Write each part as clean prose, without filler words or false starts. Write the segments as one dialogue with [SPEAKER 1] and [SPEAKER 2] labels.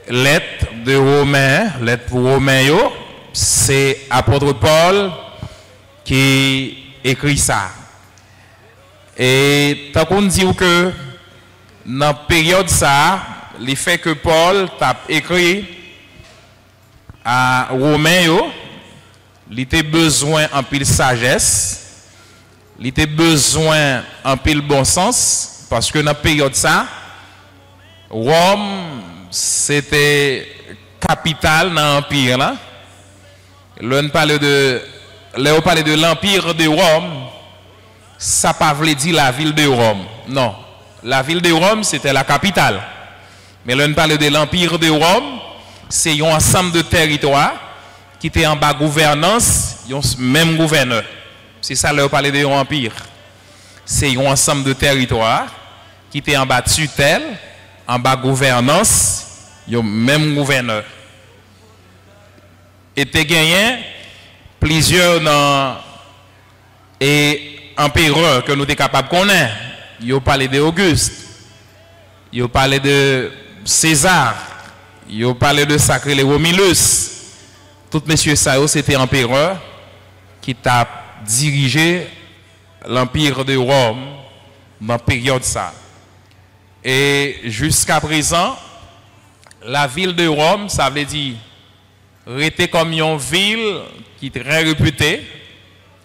[SPEAKER 1] lettre de Romain, lettre pour Romain, c'est apôtre Paul qui écrit ça. Et tant qu'on dit que dans la période ça, le fait que Paul t'a écrit à Romain, il était besoin en pile sagesse, il était besoin en pile bon sens, parce que dans la période ça, Rome, c'était capitale dans l'empire là. L'on parle de l'empire de Rome, ça pas veut dire la ville de Rome. Non, la ville de Rome c'était la capitale. Mais l'on parle de l'empire de Rome, c'est un ensemble de territoires qui étaient en bas gouvernance, ils ont même gouverneur. C'est ça l'on parle de l'empire. C'est un ensemble de territoires qui étaient en bas tutelle, en bas gouvernance, ils ont même gouverneur. Et tu gagné plusieurs empereurs que nous sommes capables de connaître. Ils ont parlé d'Auguste, ils ont parlé de César, ils ont parlé de Sacré Romulus. Tous messieurs ça, c'était empereur qui t'a dirigé l'empire de Rome dans la période ça. Et jusqu'à présent, la ville de Rome, ça veut dire rester comme une ville qui est très réputée,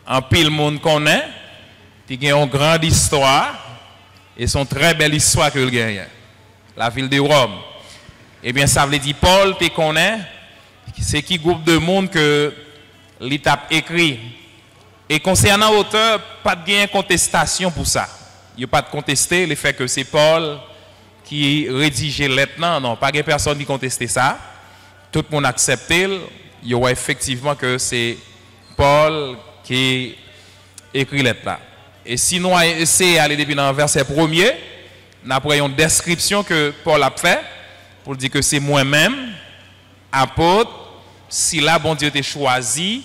[SPEAKER 1] en pile monde connaît, qui a une grande histoire et son très belle histoire que le gagne. La ville de Rome. Eh bien, ça veut dire Paul te connaît, c'est qui groupe de monde que l'étape écrit. Et concernant l'auteur, pas de contestation pour ça. Il n'y a pas de contester le fait que c'est Paul qui rédige lettre. Non, pas de personne qui conteste ça. Tout le monde accepte. Il y aura effectivement que c'est Paul qui écrit lettre là. Et si nous essayons d'aller depuis dans le verset premier, nous avons une description que Paul a fait pour dire que c'est moi-même, apôtre, si là, bon Dieu t'a choisi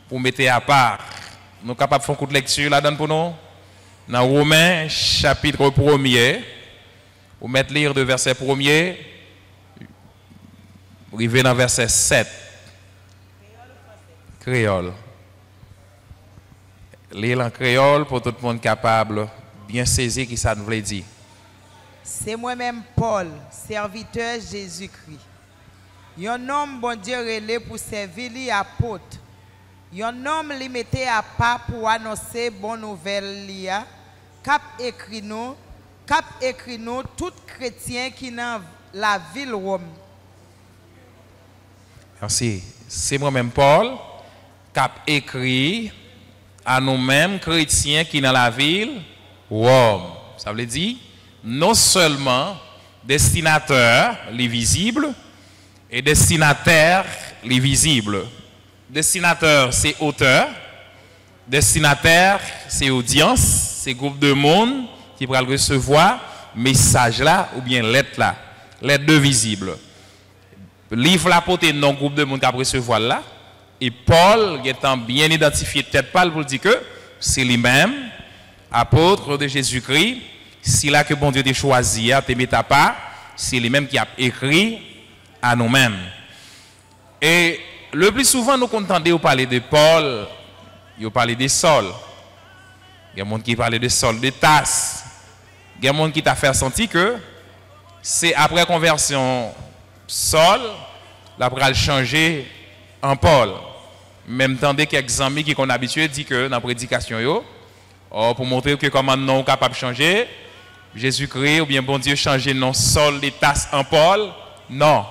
[SPEAKER 1] pour mettre à part. Nous sommes capables de faire une courte lecture là-dedans pour nous. Dans Romains, chapitre 1er, vous mettez lire de verset 1er, vous arrivez dans verset 7. Créole. Lire en créole pour tout le monde capable de bien saisir qui ça nous veut dire.
[SPEAKER 2] C'est moi-même Paul, serviteur Jésus-Christ. Un homme, bon Dieu, relé pour servir l'apôtre. Un homme limité à pas pour annoncer bonne nouvelle lia. Cap écrit nous tout chrétien qui dans la ville Rome.
[SPEAKER 1] Merci. C'est moi-même Paul, cap écrit à nous-mêmes chrétiens qui dans la ville Rome. Ça veut dire non seulement destinataire, les visibles, et destinataire, les visibles. Destinateur, c'est auteur. Destinataire, c'est audience, c'est groupe de monde qui va recevoir message là ou bien lettre là, lettre de visible. Livre la portée non groupe de monde qui va recevoir là. Et Paul, étant bien identifié tête pâle pour dire que c'est lui-même, apôtre de Jésus-Christ, c'est là que bon Dieu t'a choisi, te met à part, c'est lui-même qui a écrit à nous-mêmes. Et le plus souvent, nous entendons parler de Paul, il parle de Saul. Il y a des gens qui parlent de Saul de Tasse. Il y a des gens qui t'a fait sentir que c'est après conversion Saul, l'après le changer en Paul. Même temps que quelques amis qui sont habitués disent que dans la prédication, pour montrer que comment nous sommes capables de changer, Jésus-Christ ou bien bon Dieu changer non Saul de Tasse en Paul. Non,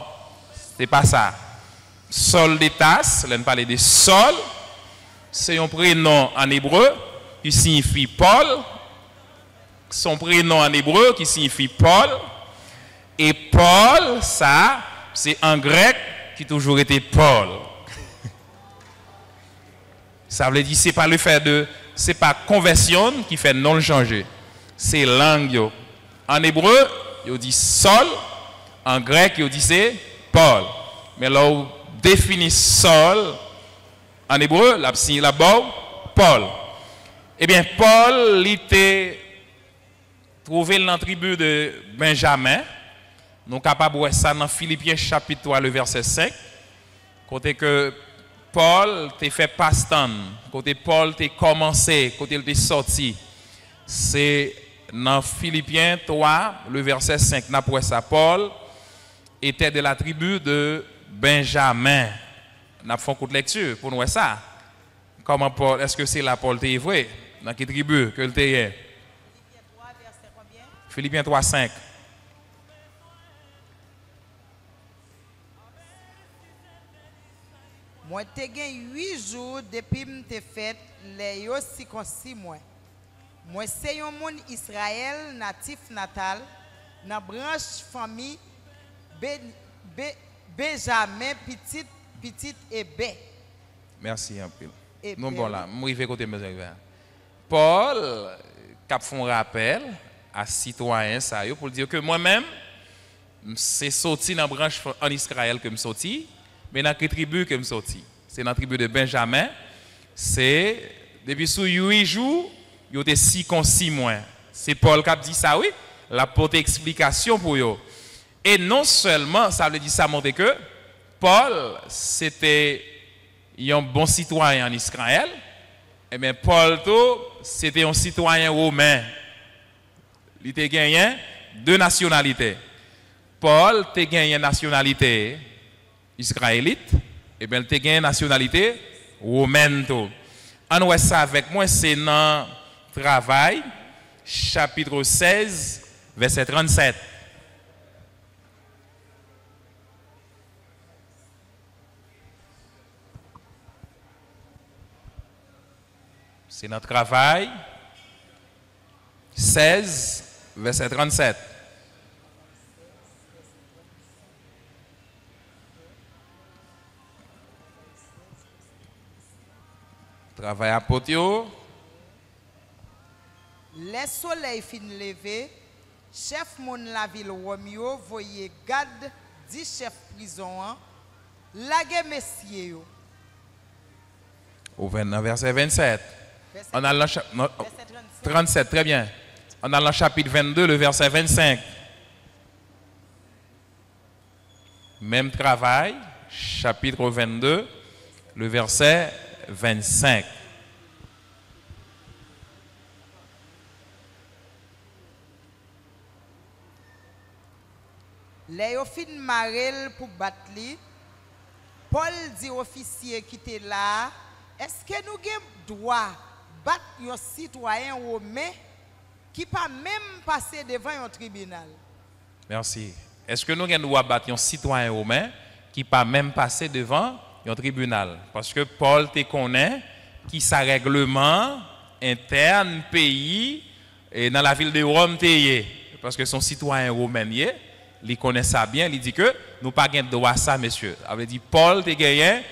[SPEAKER 1] c'est pas ça. Saul de Tasse, là on parle de Saul, c'est un prénom en hébreu qui signifie Paul. Son prénom en hébreu qui signifie Paul. Et Paul, ça, c'est en grec qui a toujours été Paul. Ça veut dire c'est pas le fait de, c'est pas conversion qui fait non le changer. C'est langue. En hébreu, il dit Saul. En grec, il dit c'est Paul. Mais là, on définit Saul en hébreu, la Paul. Eh bien, Paul, il était trouvé dans la tribu de Benjamin. Nous sommes capables de voir ça dans Philippiens chapitre 3, le verset 5. Côté que Paul t'a fait passe-temps, côté Paul t'a commencé, côté il t'a sorti. C'est dans Philippiens 3, le verset 5. Après ça, Paul était de la tribu de Benjamin. Nous avons fait une lecture pour nous voir ça. Comment Paul, est-ce que c'est là Paul t'est vrai? Dans quelle tribu que le t'est? Philippiens 3, 5.
[SPEAKER 2] Moi, j'ai gagné 8 jours depuis que j'ai fait les circoncis. Moi, c'est un monde Israël natif natal, dans la branche famille Benjamin, petite et bé.
[SPEAKER 1] Merci un peu. Nous bon là, moi je côté mes Paul qui fait un rappel à citoyens ça pour dire que moi-même c'est sorti dans la branche en Israël que je suis sorti, mais dans quelle tribu que je suis sorti? C'est dans la tribu de Benjamin. C'est depuis sous 8 jours, il y a 6 mois. C'est Paul qui a dit ça, oui. La porte explication pour eux. Et non seulement, ça veut dire ça montre que Paul, c'était un bon citoyen en Israël, mais Paul, c'était un citoyen romain. Il a gagné 2 nationalités. Paul a gagné nationalité israélite, et bien il a gagné nationalité romaine. On voit ça avec moi, c'est dans Travail, chapitre 16, verset 37. C'est notre Travail, 16, verset 37. Travail à Potio.
[SPEAKER 2] Les soleils fin levé, chef mon la ville Romeo, voyez garde 10 chefs prison, lague messieurs.
[SPEAKER 1] Au verset 27. On a le 37, très bien. On a le chapitre 22, le verset 25. Même travail, chapitre 22, le verset 25.
[SPEAKER 2] Les fin marel pour battre, Paul dit aux officiers qui étaient là, est-ce que nous avons droit de battre un citoyen romain qui pas même passé devant un tribunal?
[SPEAKER 1] Merci. Est-ce que nous avons droit de battre un citoyen romain qui pas même passé devant un tribunal? Parce que Paul te connaît qui sa règlement interne pays et dans la ville de Rome parce que son citoyen romain il connaît ça bien, il dit que nous pas gain droit à ça monsieur. Ça veut dire Paul te gagné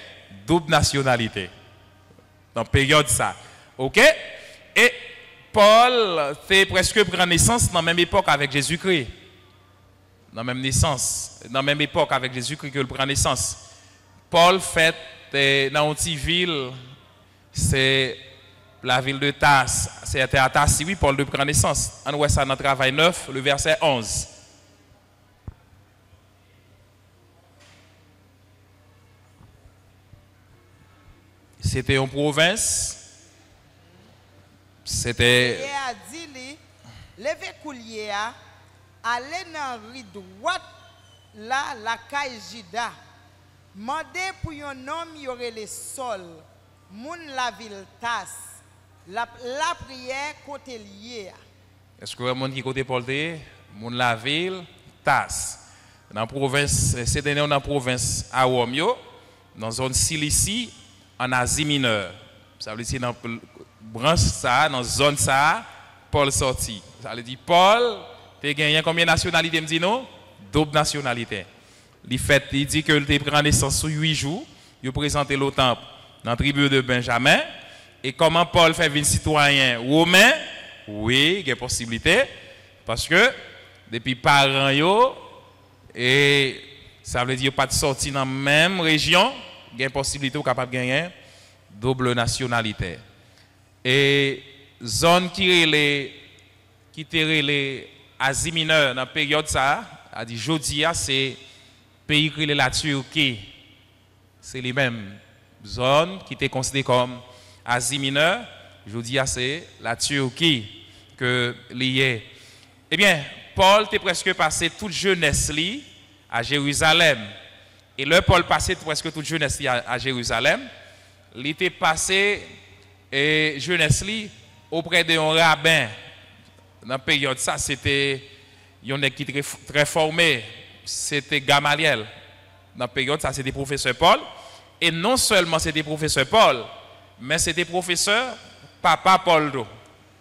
[SPEAKER 1] double nationalité. Dans la période ça. OK? Et Paul fait presque prendre naissance dans la même époque avec Jésus-Christ. Dans la même naissance, dans la même époque avec Jésus-Christ que le prend naissance. Paul fait dans une petite ville, c'est la ville de Tasse. C'était à Tasse, oui, Paul de prend naissance. On voit ça dans le travail 9, le verset 11. C'était une province. C'était.
[SPEAKER 2] Et a dit, levez coulier, allez dans la rue droite, là, la caille Jida. Mandez pour un homme, y aurait les sols. Moun la ville tasse. La prière côté lié.
[SPEAKER 1] Est-ce que vous avez qui côté Paul Moun la ville tasse. Dans la province, c'était dans la province à Romeo, dans la zone Cilicie, en Asie mineure. Ça veut dire dans la branche ça, dans la zone ça, Paul sorti. Ça veut dire Paul, tu as gagné combien de nationalités, me dit non? Double nationalité. Il dit que il prend naissance sur 8 jours. Il présenté le temple dans la tribu de Benjamin. Et comment Paul fait venir citoyen romain? Oui, il y a possibilité. Parce que depuis parents, et ça veut dire pas de sortie dans la même région, il y a possibilité de capable de gagner double nationalité. Et zone qui était les Asie mineure dans la période ça, a dit Jodia, c'est pays qui est la Turquie. C'est les mêmes zones qui étaient considérées comme Asie mineure. Jodia, c'est la Turquie que lié. Eh bien, Paul était presque passé toute jeunesse à Jérusalem. Et là, Paul passait presque toute jeunesse à Jérusalem. Il était passé jeunesse auprès d'un rabbin. Dans la période, ça, c'était un qui était très formé. C'était Gamaliel. Dans la période, ça, c'était professeur Paul. Et non seulement c'était professeur Paul, mais c'était professeur Papa Paul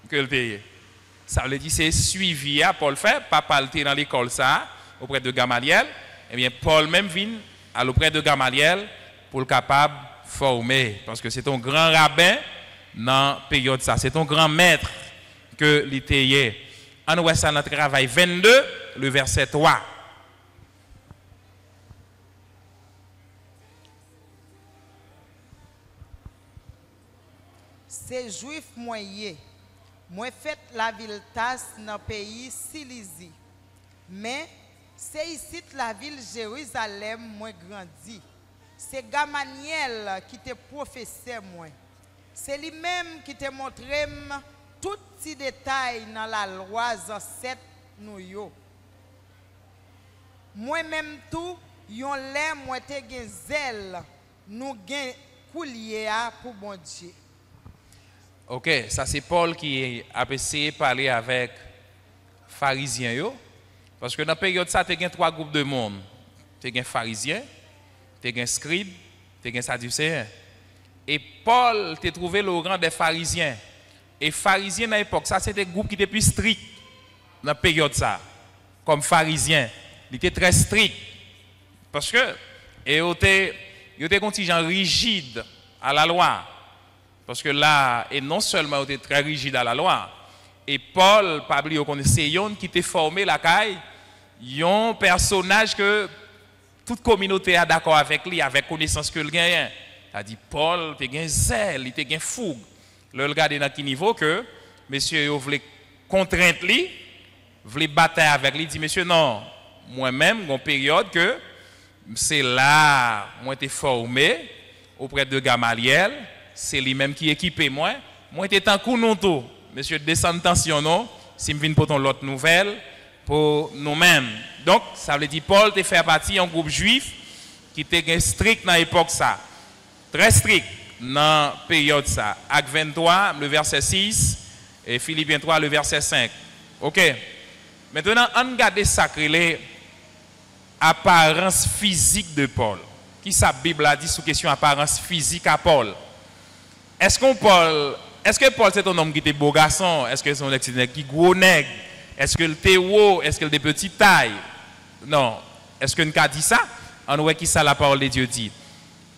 [SPEAKER 1] que le était. Ça veut dire c'est suivi à Paul fait. Papa était dans l'école ça auprès de Gamaliel. Eh bien, Paul même vient auprès de Gamaliel pour le capable former. Parce que c'est un grand rabbin dans la période ça. C'est un grand maître que l'était. On voit ça dans le travail 22, le verset 3.
[SPEAKER 2] C'est juif moyen. Moi fait la ville Tasse dans le pays Cilicie. Mais c'est ici la ville Jérusalem moi grandi. C'est Gamaliel qui était professeur moi. C'est lui-même qui te montré tout petit détail dans la loi ancêtre nous yo. Moi-même tout yon lè moi te gen zèle nous gen coulier pour bon Dieu.
[SPEAKER 1] Ok, ça c'est Paul qui a essayé de parler avec pharisiens yo. Parce que dans la période ça, tu as trois groupes de monde. Tu as pharisiens, tu as scribes, tu as sadducéens. Et Paul t'a trouvé le rang des pharisiens. Et pharisiens dans l'époque, ça c'était un groupe qui était plus strict dans la période ça. Comme pharisiens. Il était très strict. Parce que il était un contingent rigide à la loi. Parce que là, et non seulement il était très rigide à la loi, et Paul, pas oublier qu'on c'est yon qui était formé la caille, un personnage que toute communauté a d'accord avec lui, avec connaissance que le gagne. A dit Paul, il était zèle, il était fougue. Le regarder dans quel niveau que monsieur voulait contraindre lui, voulait battre avec lui, dit monsieur non, moi-même, une période que c'est là, moi été formé auprès de Gamaliel, c'est lui-même qui équipait moi. Moi j'étais en coup non tout. Monsieur descend tension non, si me vinn pour l'autre nouvelle pour nous-mêmes. Donc ça veut dire Paul te fait partie d'un groupe juif qui était strict dans l'époque ça. Très strict dans la période ça. Acte 23, le verset 6 et Philippiens 3, le verset 5. OK. Maintenant, on regarde sacré apparence physique de Paul. Qui sa Bible a dit sur question apparence physique à Paul? Est-ce que Paul c'est un homme qui était beau garçon? Est-ce que c'est un homme qui gros nègre? Est-ce que le était haut? Est-ce que le était petite taille? Non. Est-ce que nous a dit ça? On voit qui ça la parole de Dieu dit.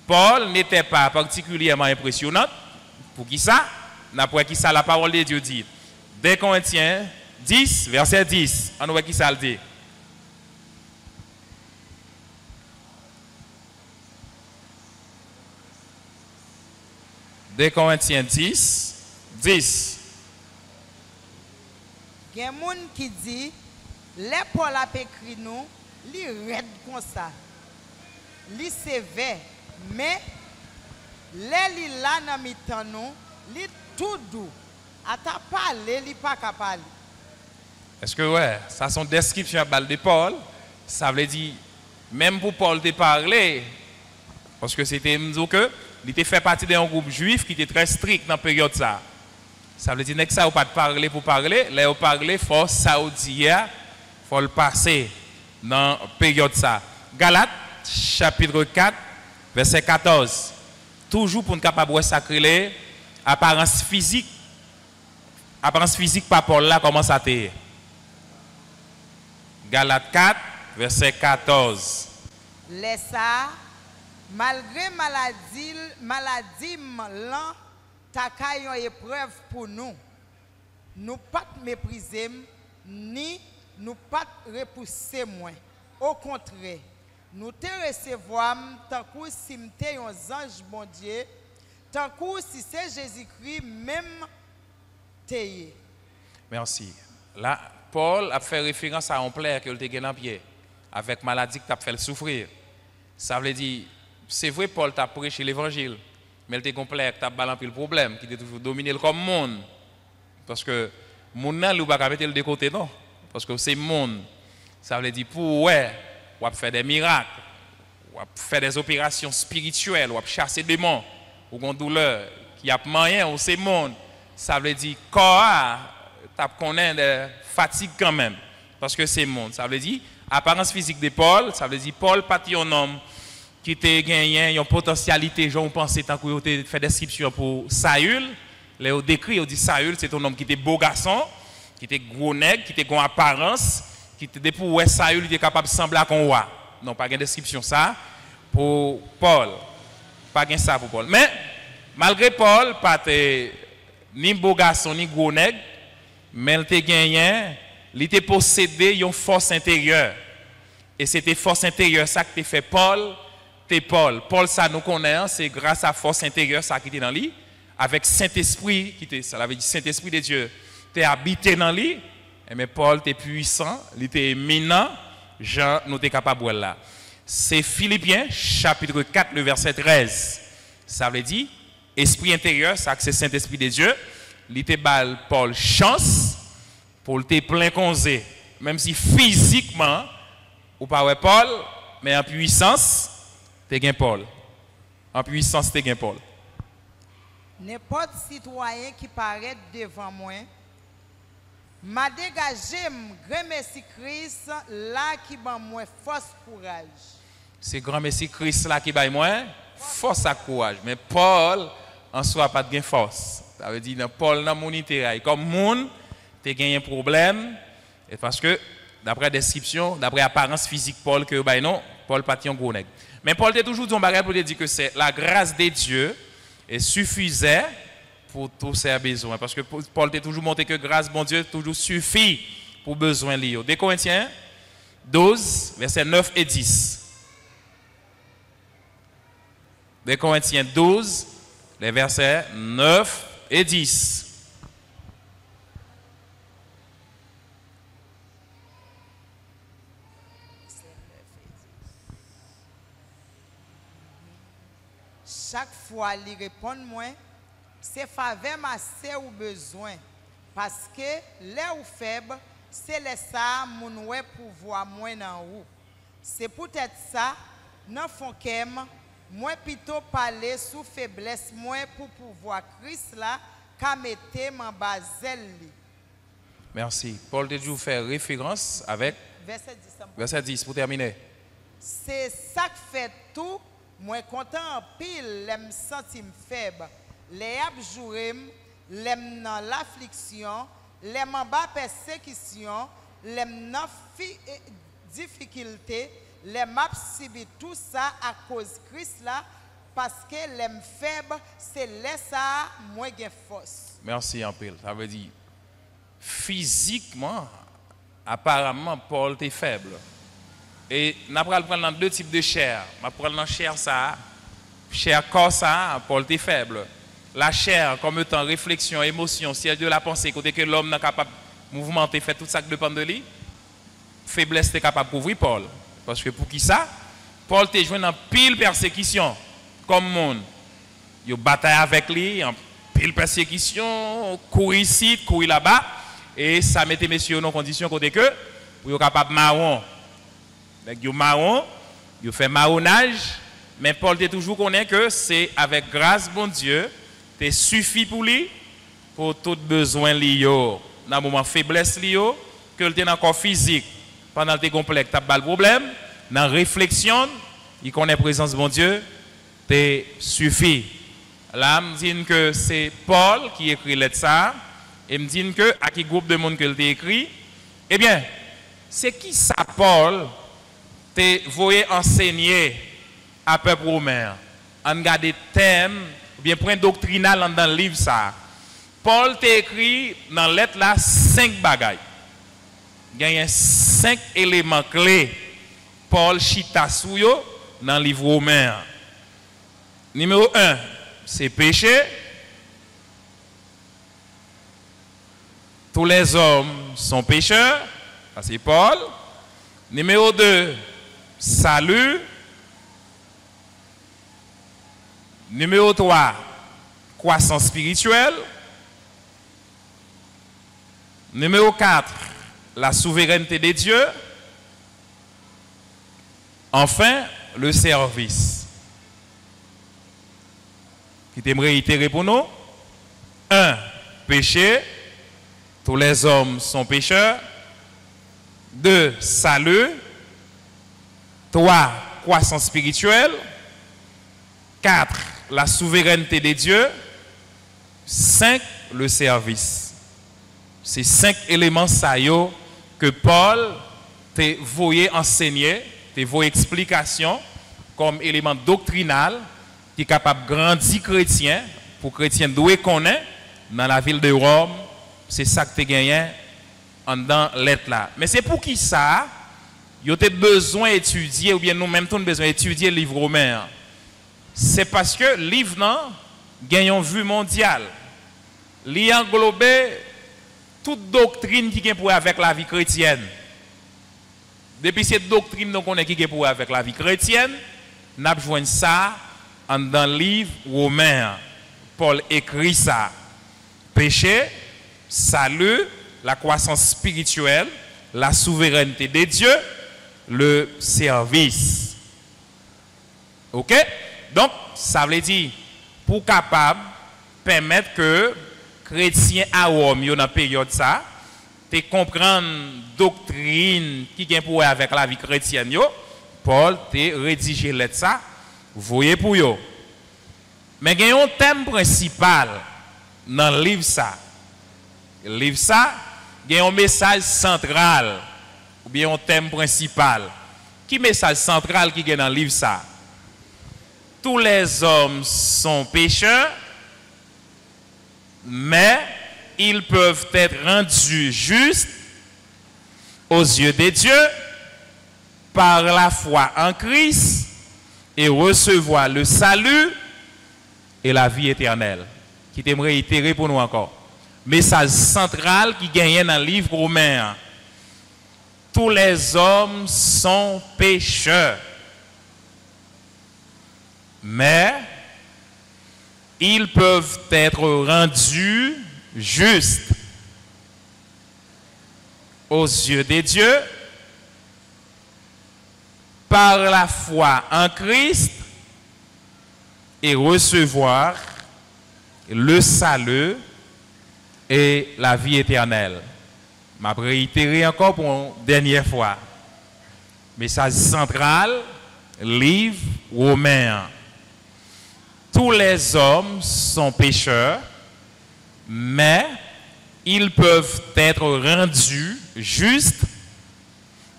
[SPEAKER 1] Paul n'était pas particulièrement impressionnant. Pour qui ça? N'après qui ça la parole de Dieu dit. 2 Corinthiens 10, verset 10. On voit qui ça le dit. De Corinthiens 10, 10.
[SPEAKER 2] Il y a des gens qui disent, les Paul a écrit nous, li red comme ça, li sévère, mais les li là dans mi-temps nous, li tout doux. À ta parler, li pas qu'à parler.
[SPEAKER 1] Est-ce que ouais, ça son description à balle de Paul, ça veut dire même pour Paul de parler, parce que c'était que il était fait partie d'un groupe juif qui était très strict dans la période ça. Ça veut dire que ça ou pas de parler pour parler, là on parler faut saoudien, faut le passer dans la période ça. Galates chapitre 4 verset 14. Toujours pour ne capable de sacrer apparence physique par Paul là comment ça t'est. Galates 4 verset 14.
[SPEAKER 2] Laisse ça. Malgré maladie lent, ta caille une épreuve pour nous. Nous pas mépriser ni nous pas repousser moins. Au contraire, nous te recevons tant que si m'était un ange bon Dieu, tant que si c'est Jésus-Christ même t'es.
[SPEAKER 1] Merci. Là, Paul a fait référence à un plaire que le te dans pied. avec maladie qui t'a fait souffrir. Ça veut dire, c'est vrai, Paul t'a prêché l'évangile, mais il était complexe, t'as balancé le problème, qui était toujours dominé comme monde. Parce que monde n'a pas mettre le de côté, non. Parce que c'est monde. Ça veut dire, pour ouais, on va faire des miracles, on va faire des opérations spirituelles, on va chasser des démons, ou une douleur, qui a moyen, ou c'est monde. Ça veut dire, corps, t'as connaît des fatigues quand même. Parce que c'est monde. Ça veut dire, apparence physique de Paul, ça veut dire, Paul, pas un homme qui a gagné une potentialité, j'en pensais tant qu'il a fait description pour Saül. Là, on décrit, on dit Saül, c'est un homme qui était beau garçon, qui était gros nègre, qui était en apparence, qui était pour ouais, Saül, il était capable de sembler à un roi. Non, pas de description ça pour Paul. Pas de ça pour Paul. Mais, malgré Paul, pas ni beau garçon, ni gros nègre, mais il était gagné, il était possédé d'une force intérieure. Et c'était force intérieure, ça que fait Paul. Paul. Paul, ça nous connaît, c'est grâce à la force intérieure, ça qui était dans lui, avec Saint-Esprit, qui était, ça l'avait dit Saint-Esprit de Dieu, t'es habité dans lui, mais Paul, t'es puissant, il était éminent, Jean, nous t'es capable de là. C'est Philippiens, chapitre 4, le verset 13. Ça veut dire, esprit intérieur, ça c'est Saint-Esprit de Dieu, il était bal Paul chance pour le plein conseil, même si physiquement, ou pas Paul, mais en puissance, t'es gain Paul. En puissance, t'es gain Paul.
[SPEAKER 2] N'importe citoyen qui paraît devant moi, m'a dégagé, grand Messie Christ, là qui m'a moi force courage.
[SPEAKER 1] C'est grand Messie Christ là qui m'a moi force à courage. Mais Paul, en soi, pas de gain force. Ça veut dire, dans Paul, dans mon intérêt, comme monde, t'es gagné un problème, et parce que, d'après description, d'après apparence physique, Paul, que bah non, Paul pas un gros nègre. Mais Paul t'a toujours dit un bagage pour te dire que c'est la grâce de Dieu et suffisait pour tous ses besoins. Parce que Paul t'a toujours montré que grâce bon Dieu toujours suffit pour besoin liés. Des Corinthiens 12, versets 9 et 10. Des Corinthiens 12, les versets 9 et 10.
[SPEAKER 2] Chaque fois, il répond moi, c'est faveur massé ou besoin. Parce que les ou faibles, c'est les ça, mon ouais pouvoir moins dans ou. C'est peut-être ça, non font qu'aime, moi plutôt parler sous faiblesse, moins pour pouvoir Christ là, qu'à mettre mon basel.
[SPEAKER 1] Merci. Paul te toujours fait référence avec verset 10 pour terminer.
[SPEAKER 2] C'est ça qui fait tout. Moi content en pile, l'aime sentir faible, les abjourem, l'aime dans l'affliction, l'aime en bas persécution, l'aime dans difficulté, l'aime subir tout ça à cause de Christ là, parce que l'aime faible, c'est ça moi gain force.
[SPEAKER 1] Merci en pile. Ça veut dire physiquement, apparemment Paul est faible. Et nous allons prendre dans deux types de chair. On va prendre dans chair ça, chair corps ça, Paul est faible. La chair comme étant réflexion, émotion, siège de la pensée, côté que l'homme n'est capable de mouvementer, faire tout ça qui dépend de lui. Faiblesse est capable de couvrir Paul. Parce que pour qui ça? Paul est joué dans pile persécution, comme monde. Il bataille avec lui, en pile persécution, courir ici, courir là-bas. Et ça mettait messieurs dans condition côté que, pour être capable de marron. Vous marron, vous fait marronnage, mais Paul te toujours connaît que c'est avec grâce bon Dieu, te suffit pour lui pour tout besoin lié. Dans le moment faiblesse lié, que le dans corps physique, pendant le complexe, tu pas le problème, dans la réflexion, il connaît la présence de bon Dieu, te suffit. Là, me dit que c'est Paul qui écrit ça, et me dit que à qui groupe de monde que il écrit, eh bien, c'est qui ça Paul? Te voyez enseigner à peuple romain, en garder thème, ou bien point doctrinal dans le livre ça. Paul t'a écrit dans la lettre là 5 bagailles. Il y a 5 éléments clés. Paul chita souyo dans le livre romain. Numéro 1, c'est péché. Tous les hommes sont pécheurs. Ça c'est Paul. Numéro 2, salut. Numéro 3, croissance spirituelle. Numéro 4, la souveraineté des dieux. Enfin, le service. Qui t'aimerais réitérer pour nous? 1. Péché. Tous les hommes sont pécheurs. 2. Salut. 3. Croissance spirituelle. 4. La souveraineté des dieux. 5. Le service. C'est 5 éléments saillants que Paul t'a voulu enseigner, t'a voulu explication comme élément doctrinal qui est capable de grandir chrétien pour chrétien doit connaître dans la ville de Rome. C'est ça que tu as gagné dans l'être là. Mais c'est pour qui ça? Vous avez besoin d'étudier, ou bien nous-mêmes, nous avons besoin d'étudier le livre romain. C'est parce que le livre gagne une vue mondiale. Il englobe toute doctrine qui est pour avec la vie chrétienne. Depuis cette doctrine qu'on a qui est pour avec la vie chrétienne, nous avons besoin de ça dans le livre romain. Paul écrit ça. Péché, salut, la croissance spirituelle, la souveraineté des dieux, le service. Ok? Donc, ça veut dire, pour capable permettre que chrétiens à Rome, dans la période ça, te comprendre doctrine qui vient pour avec la vie chrétienne, Paul te rédigé ça, vous voyez pour yo. Mais il y a un thème principal dans le livre ça. Le livre ça, il y a un message central ou bien un thème principal. Qui message central qui est dans le livre ça? Tous les hommes sont pécheurs, mais ils peuvent être rendus justes aux yeux des dieux par la foi en Christ et recevoir le salut et la vie éternelle. Qui t'aimerait réitérer pour nous encore. Message central qui gagne dans le livre romain. Tous les hommes sont pécheurs. Mais ils peuvent être rendus justes aux yeux des dieux par la foi en Christ et recevoir le salut et la vie éternelle. Je vais réitérer encore pour une dernière fois. Message central, livre romain. Tous les hommes sont pécheurs, mais ils peuvent être rendus justes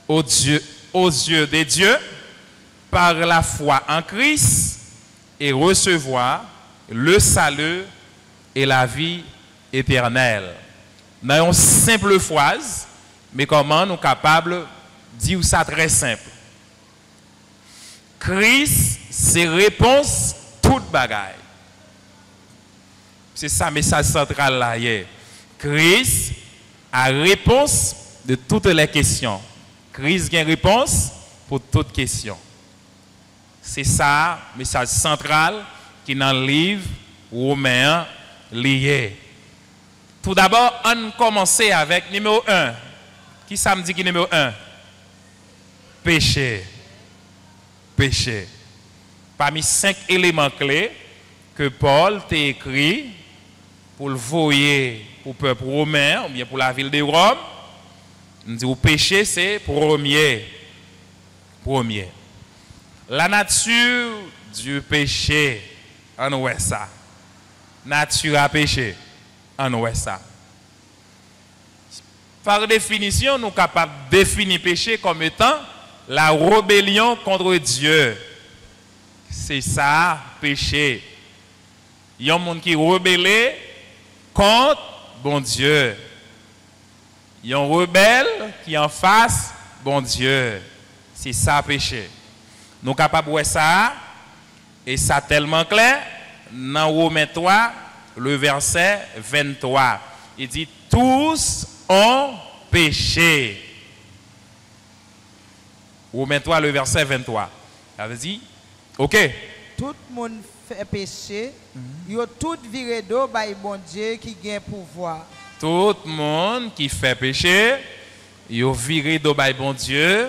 [SPEAKER 1] aux yeux des dieux par la foi en Christ et recevoir le salut et la vie éternelle. Dans une simple phrase, mais comment nous sommes capables de dire ça très simple. Christ, c'est réponse toute bagaille. C'est ça le message central là hier. Christ a réponse de toutes les questions. Christ a une réponse pour toutes questions. C'est ça le message central qui est dans le livre romain lié. Tout d'abord, on commence avec numéro 1. Qui ça me dit qui est numéro 1? Péché. Péché. Parmi 5 éléments clés que Paul t'a écrit pour le voyer pour le peuple romain ou bien pour la ville de Rome, on dit le péché c'est premier. Premier. La nature du péché, on voit ça. Nature à péché, on voit ça. Par définition, nous sommes capables de définir péché comme étant la rébellion contre Dieu. C'est ça, péché. Il y a un monde qui est rebelle contre bon Dieu. Il y a un rebelle qui est en face bon Dieu. C'est ça, péché. Nous sommes capables de voir ça, et ça tellement clair, dans Romains 3, le verset 23. Il dit, tous ont péché. Romains 3, le verset 23. Ça veut dire, ok.
[SPEAKER 2] Tout le monde fait péché. Yo tout viré d'eau par bon Dieu qui gagne pouvoir.
[SPEAKER 1] Tout le monde qui fait péché, yo viré d'eau by bon Dieu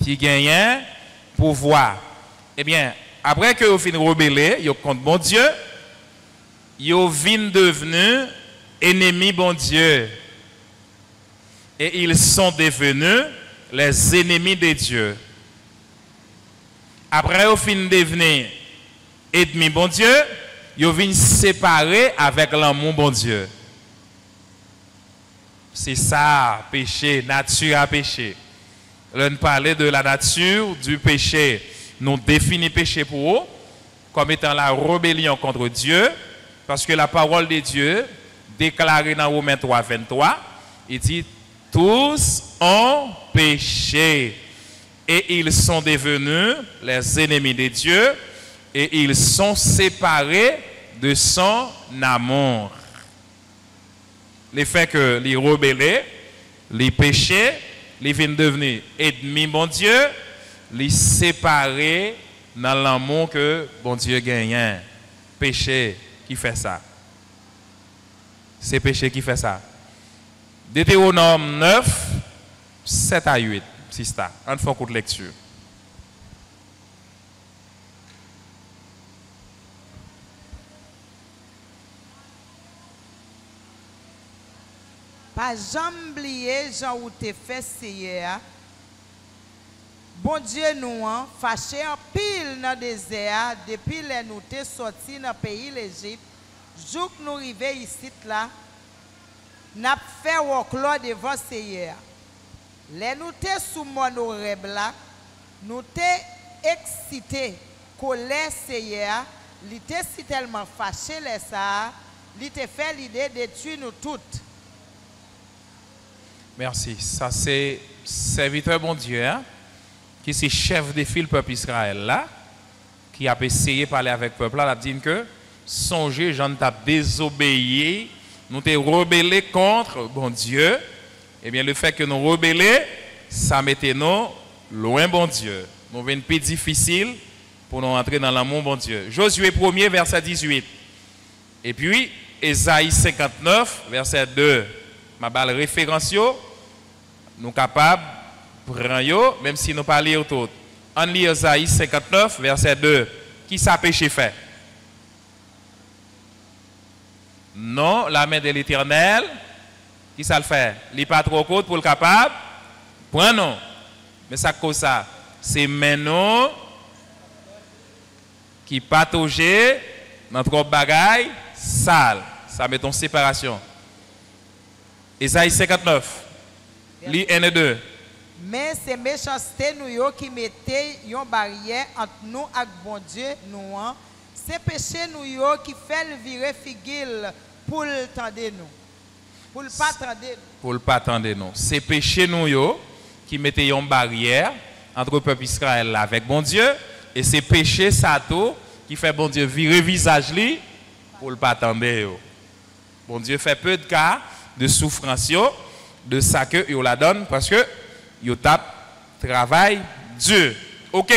[SPEAKER 1] qui gagne pouvoir. Eh bien, après que vous fin rebellé, yo contre bon Dieu, yo vin devenu ennemis bon Dieu. Et ils sont devenus les ennemis de Dieu. Après vous fin devenu ennemis bon Dieu, yo vin séparer avec l'amour bon Dieu. C'est ça, péché, nature à péché. Là, nous parlons de la nature du péché. Nous définissons péché pour eux comme étant la rébellion contre Dieu, parce que la parole de Dieu, déclarée dans Romains 3, 23, il dit tous ont péché et ils sont devenus les ennemis de Dieu et ils sont séparés de son amour. Le fait que les rebelles, les péchés, les viennent devenir ennemis bon Dieu, les séparer dans l'amour que bon Dieu gagne. Péché qui fait ça. C'est péché qui fait ça. Deutéronome 9, 7 à 8. C'est ça. On fait un coup de lecture.
[SPEAKER 2] Pas jamais oublier Jean ou te fait hier. Bon Dieu nous fâché en pile dans le désert depuis les nous te sorti dans le pays l'Égypte. Jour que nous arrivons ici là, n'a fait workload devant hier. Les nous te sous mon rêve là, nous te excité colère hier, li te si tellement fâché les ça, li te fait l'idée de tuer nous toutes.
[SPEAKER 1] Merci. Ça, c'est serviteur bon Dieu, hein, qui est chef de file peuple Israël, là, qui a essayé de parler avec le peuple, là, dit que songez, j'en t'a désobéi, nous t'es rebellés contre bon Dieu. Eh bien, le fait que nous rebellés, ça mettait nous loin bon Dieu. Nous venons plus difficile pour nous entrer dans l'amour bon Dieu. Josué 1er, verset 18. Et puis, Ésaïe 59, verset 2. Ma balle référence, nous sommes capables de prendre, même si nous parlons tout. On lit Ésaïe 59, verset 2. Qui ça péché fait? Non, la main de l'Éternel, qui ça le fait? Il n'est pas trop court pour le capable? Point non. Mais ça cause ça. C'est maintenant qui patauge dans trop bagaille sale. Ça met en séparation. Ésaïe 59. Lis 1 et 2.
[SPEAKER 2] Mais c'est méchanceté nous qui mettait une barrière entre nous et bon Dieu nous. C'est péché nous qui fait le virer figil pour le tendre nous. Pour le pas tendre nous.
[SPEAKER 1] Pour le pas tendre nous. C'est péché nous qui mettait une barrière entre le peuple Israël avec bon Dieu et c'est péché ça tout qui fait bon Dieu virer visage li pour le pas tendre. Bon Dieu fait peu de cas de souffrance de ça que il la donne parce que il tape travail Dieu. OK.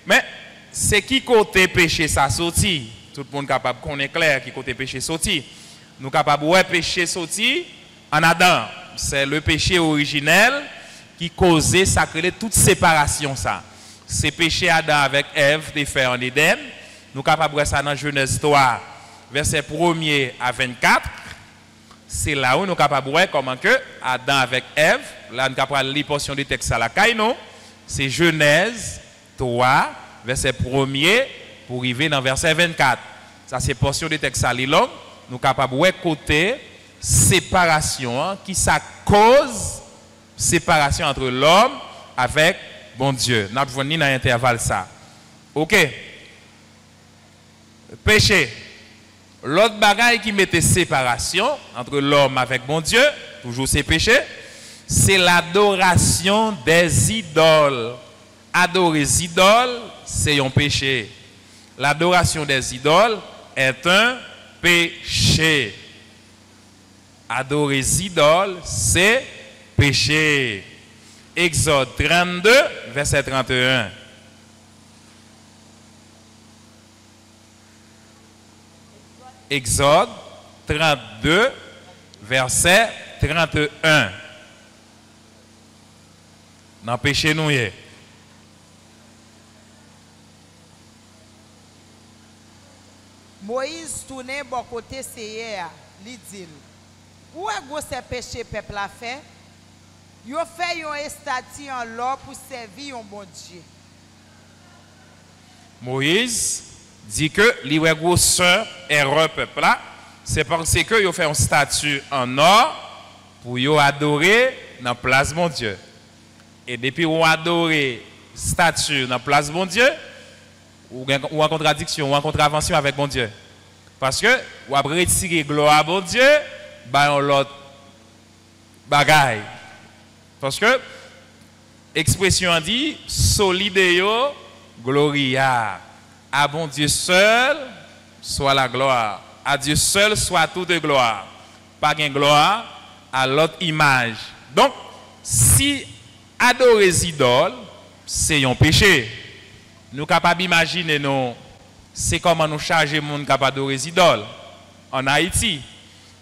[SPEAKER 1] Mais c'est qui côté péché ça sorti? Tout le monde capable connaître clair qui côté péché sorti. Nous capable ouais péché sorti en Adam. C'est le péché originel qui causait ça créer toute séparation ça. C'est péché Adam avec Ève de fait en Éden. Nous capable voir ça dans Genèse 3 verset 1er à 24. C'est là où nous sommes capables de voir comment que Adam avec Ève, là nous sommes capables de lire portion du texte à la caille, non? C'est Genèse 3, verset 1er, pour arriver dans verset 24. Ça c'est portion du texte à lire long. Nous sommes capables de voir côté séparation, qui ça cause séparation entre l'homme avec bon Dieu. Nous avons vu dans l'intervalle ça. OK. Péché. L'autre bagaille qui mettait séparation entre l'homme avec bon Dieu, toujours c'est péché, c'est l'adoration des idoles. Adorer les idoles, c'est un péché. L'adoration des idoles est un péché. Adorer les idoles, c'est péché. Exode 32, verset 31. Exode 32, verset 31. N'empêchez-nous.
[SPEAKER 2] Moïse tourné bon côté Seigneur, lui dit, où est gros ces péchés peuple a fait? Yo fait une statue en l'or pour servir un bon Dieu.
[SPEAKER 1] Moïse dit que les gros sœur erreur peuple là, c'est parce que yo fait une statue en or pour yo adorer dans place mon Dieu. Et depuis on adorer statue dans place mon Dieu, ou en contradiction, ou en contravention avec mon Dieu. Parce que ou après retirer gloire à mon Dieu, bah on l'autre bagaille. Parce que expression dit solideo gloria. À bon Dieu seul soit la gloire. À Dieu seul soit toute gloire. Pas de gloire à l'autre image. Donc si adorer les idoles, c'est un péché. Nous sommes capables d'imaginer, c'est comment nous charger les gens capables d'adorer les idoles en Haïti.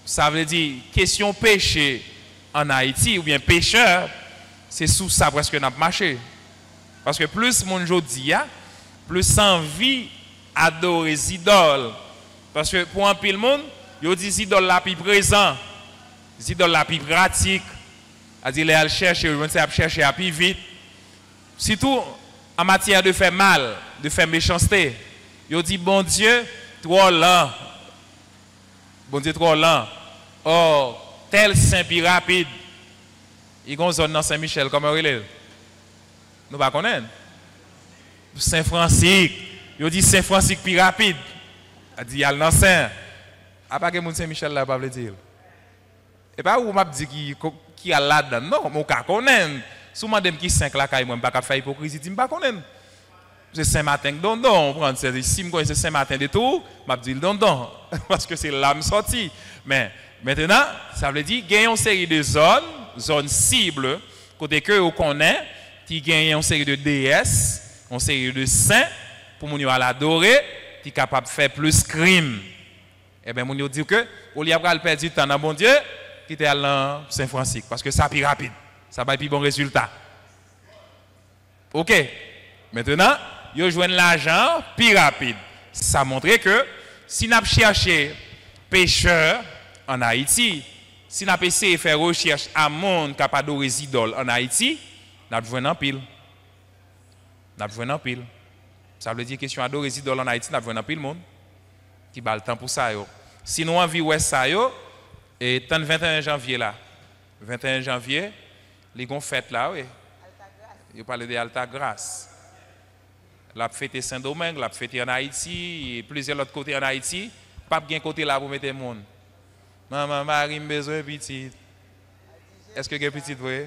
[SPEAKER 1] Ça veut dire, question péché en Haïti, ou bien pécheur, c'est sous ça presque n'a pas marché. Parce que plus mon jodi, plus envie d'adorer les idoles. Parce que pour un pile monde, ils disent les idoles la plus présent, les idoles la plus pratique. C'est-à-dire, les chercher, ils chercher à plus vite. Surtout en matière de faire mal, de faire méchanceté. Ils disent, bon Dieu, trop lent. Bon Dieu, trop lent. Oh, tel saint puis rapide. Il y a une zone dans Saint-Michel, comment il est? Nous ne connaissons pas. Saint-Francis. Ils disent Saint-Francis puis rapide. Il dit, il y a le saint. À part que mon Saint-Michel là, pas le dire. Et pas où m'a dit qui a là-dedans. Non, mon cas connaît. Si je dis qui 5 là, je ne peux pas faire hypocrisie, je ne pas connaître. C'est Saint-Martin Dondon. Si je connais Saint-Martin de tout, je dis Dondon. Parce que c'est l'âme sortie. Mais maintenant, ça veut dire qu'il y a une série de zones cibles, côté que vous connaissez, qui gagne une série de déesses, une série de saints, pour nous l'adorer, qui est capable de faire plus crime. Eh bien, nous dit que, au lieu de perdre du temps dans bon Dieu, qui était à Saint-Francis. Parce que ça plus rapide. Ça va être plus bon résultat. Ok. Maintenant, ils joignent l'argent plus rapide. Ça montre que si nous cherchons pécheurs en Haïti, si nous essayons de faire recherche à monde capable de résider en Haïti, nous avons besoin en pile. Nous avons besoin en pile. Ça veut dire question de résider en Haïti, nous avons besoin en pile monde qui bat le temps pour ça. Si nous envie ça, et tant le 21 janvier là, 21 janvier, les gon fête là, oui. Il parle de Alta Grâce. La fête Saint-Domingue, la fête en Haïti, et plusieurs autres côtés en Haïti, pas bien côté là pour mettre le monde. Maman, Marie, besoin de petit. Est-ce que vous avez petit, oui?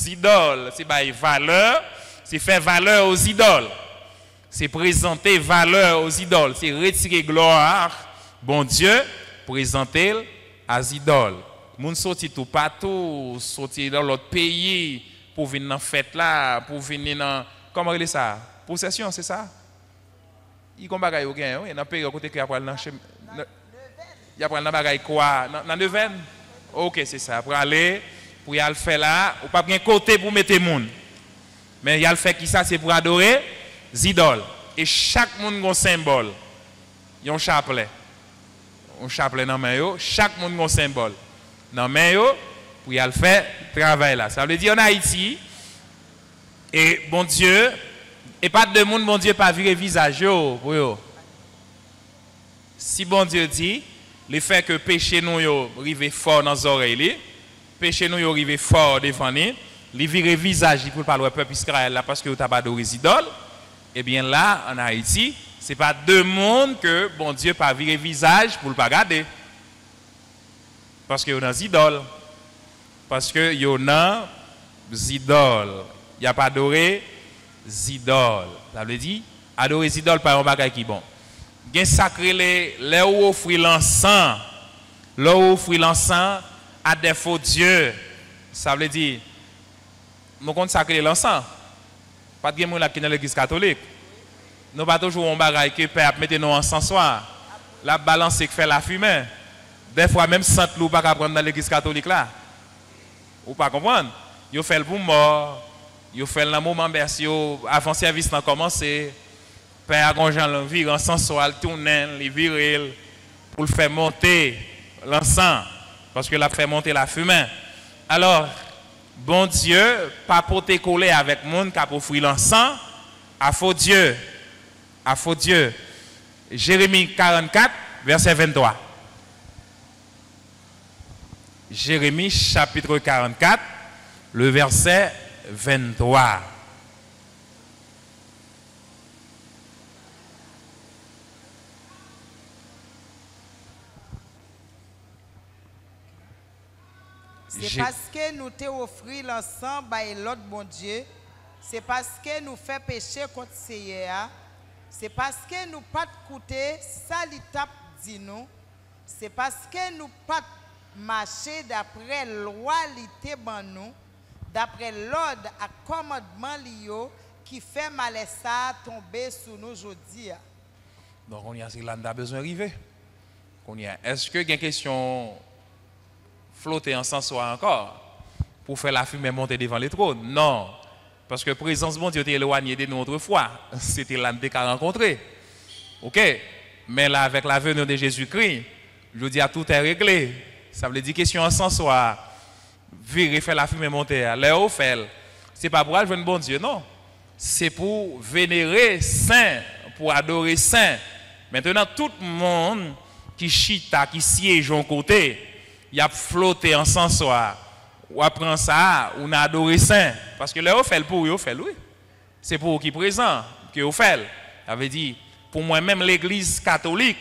[SPEAKER 1] Idoles, c'est pas valeur, c'est faire valeur aux idoles. C'est présenter valeur aux idoles, c'est retirer gloire, bon Dieu, présenter aux idoles. Moun sorti tout partout, sorti dans l'autre pays pour venir dans fête là, pour venir dans comment on dit ça? Possession, c'est ça? Il y a un bagage au gain, oui, dans pays côté qui a pas dans il y a pas dans bagage quoi? Dans Neuven? OK, c'est ça. Pour aller pour y aller faire là, ou pas bien côté pour mettre monde. Mais il y a le fait qui ça c'est pour adorer les idoles. Et chaque monde a un symbole. Il y a un chapelet. Un chapelet dans main yo, chaque monde a un symbole. Dans main yo pour y aller faire travail là. Ça veut dire en Haïti et bon Dieu et pas de monde bon Dieu pas virer visage yo pour yo. Si bon Dieu dit le fait que péché nous yo rive fort dans les oreilles, péché nous yo rive fort devant nous, li virer visage pour parler au peuple Israël là parce que vous t'as adoré les idoles. Eh bien là en Haïti, c'est pas deux mondes que bon Dieu pas virer visage pour le pas garder. Parce que y a des idoles. Parce que y a des idoles. Il n'y a pas adoré des idoles. Ça veut dire adorer les idoles par un bagage qui bon. Gen sacré les où offrir l'encens. Là où offrir l'encens à des faux dieux. Ça veut dire nous consacrer l'encens. Pas de gens qui dans l'église catholique. Nous pas toujours un bagage que père mettez nous encens soir. La balance c'est que fait la fumée. Des fois même sant loup pas prendre dans l'église catholique là. Ou pas comprendre? Yo fait le pour mort, yo fait le moment bercy avant service n'a commencé. Père Gonjan l'envie encens soir tourner, les virer pour le faire monter l'encens parce que l'a fait monter la fumée. Alors bon Dieu, pas pour te coller avec monde qui a offrir l'encens, à faux Dieu. À faux Dieu. Jérémie 44, verset 23. Jérémie chapitre 44, le verset 23.
[SPEAKER 2] C'est parce que nous te offrir l'encens par l'autre bon Dieu. C'est parce que nous fait pécher contre Seigneur. C'est parce que nous pas coûter ça l'étape dit nous. C'est parce que nous pas marcher d'après loi l'été ban nous, d'après l'ordre à commandement lio qui fait malheur ça tomber sur nous aujourd'hui.
[SPEAKER 1] Donc on y a besoin d'arriver. Est-ce que il y a une question flotter en sens soit encore pour faire la fumée monter devant les trônes? Non. Parce que la présence de Dieu était éloignée de nous autrefois. C'était là qu'on a rencontré. OK? Mais là, avec la venue de Jésus-Christ, je dis à tout est réglé. Ça veut dire question en sens soit virer faire la fumée monter. Léo fait. C'est pas pour aller jouer un bon Dieu, non. C'est pour vénérer saint, pour adorer saint. Maintenant, tout le monde qui chita, qui siège en côté, il a flotté en sens soit. Ou apprend ça, on a adoré saint. Parce que là, on fait le pour, on fait oui. C'est pour qui présent que on fait. Ça veut dire, pour moi-même, l'église catholique,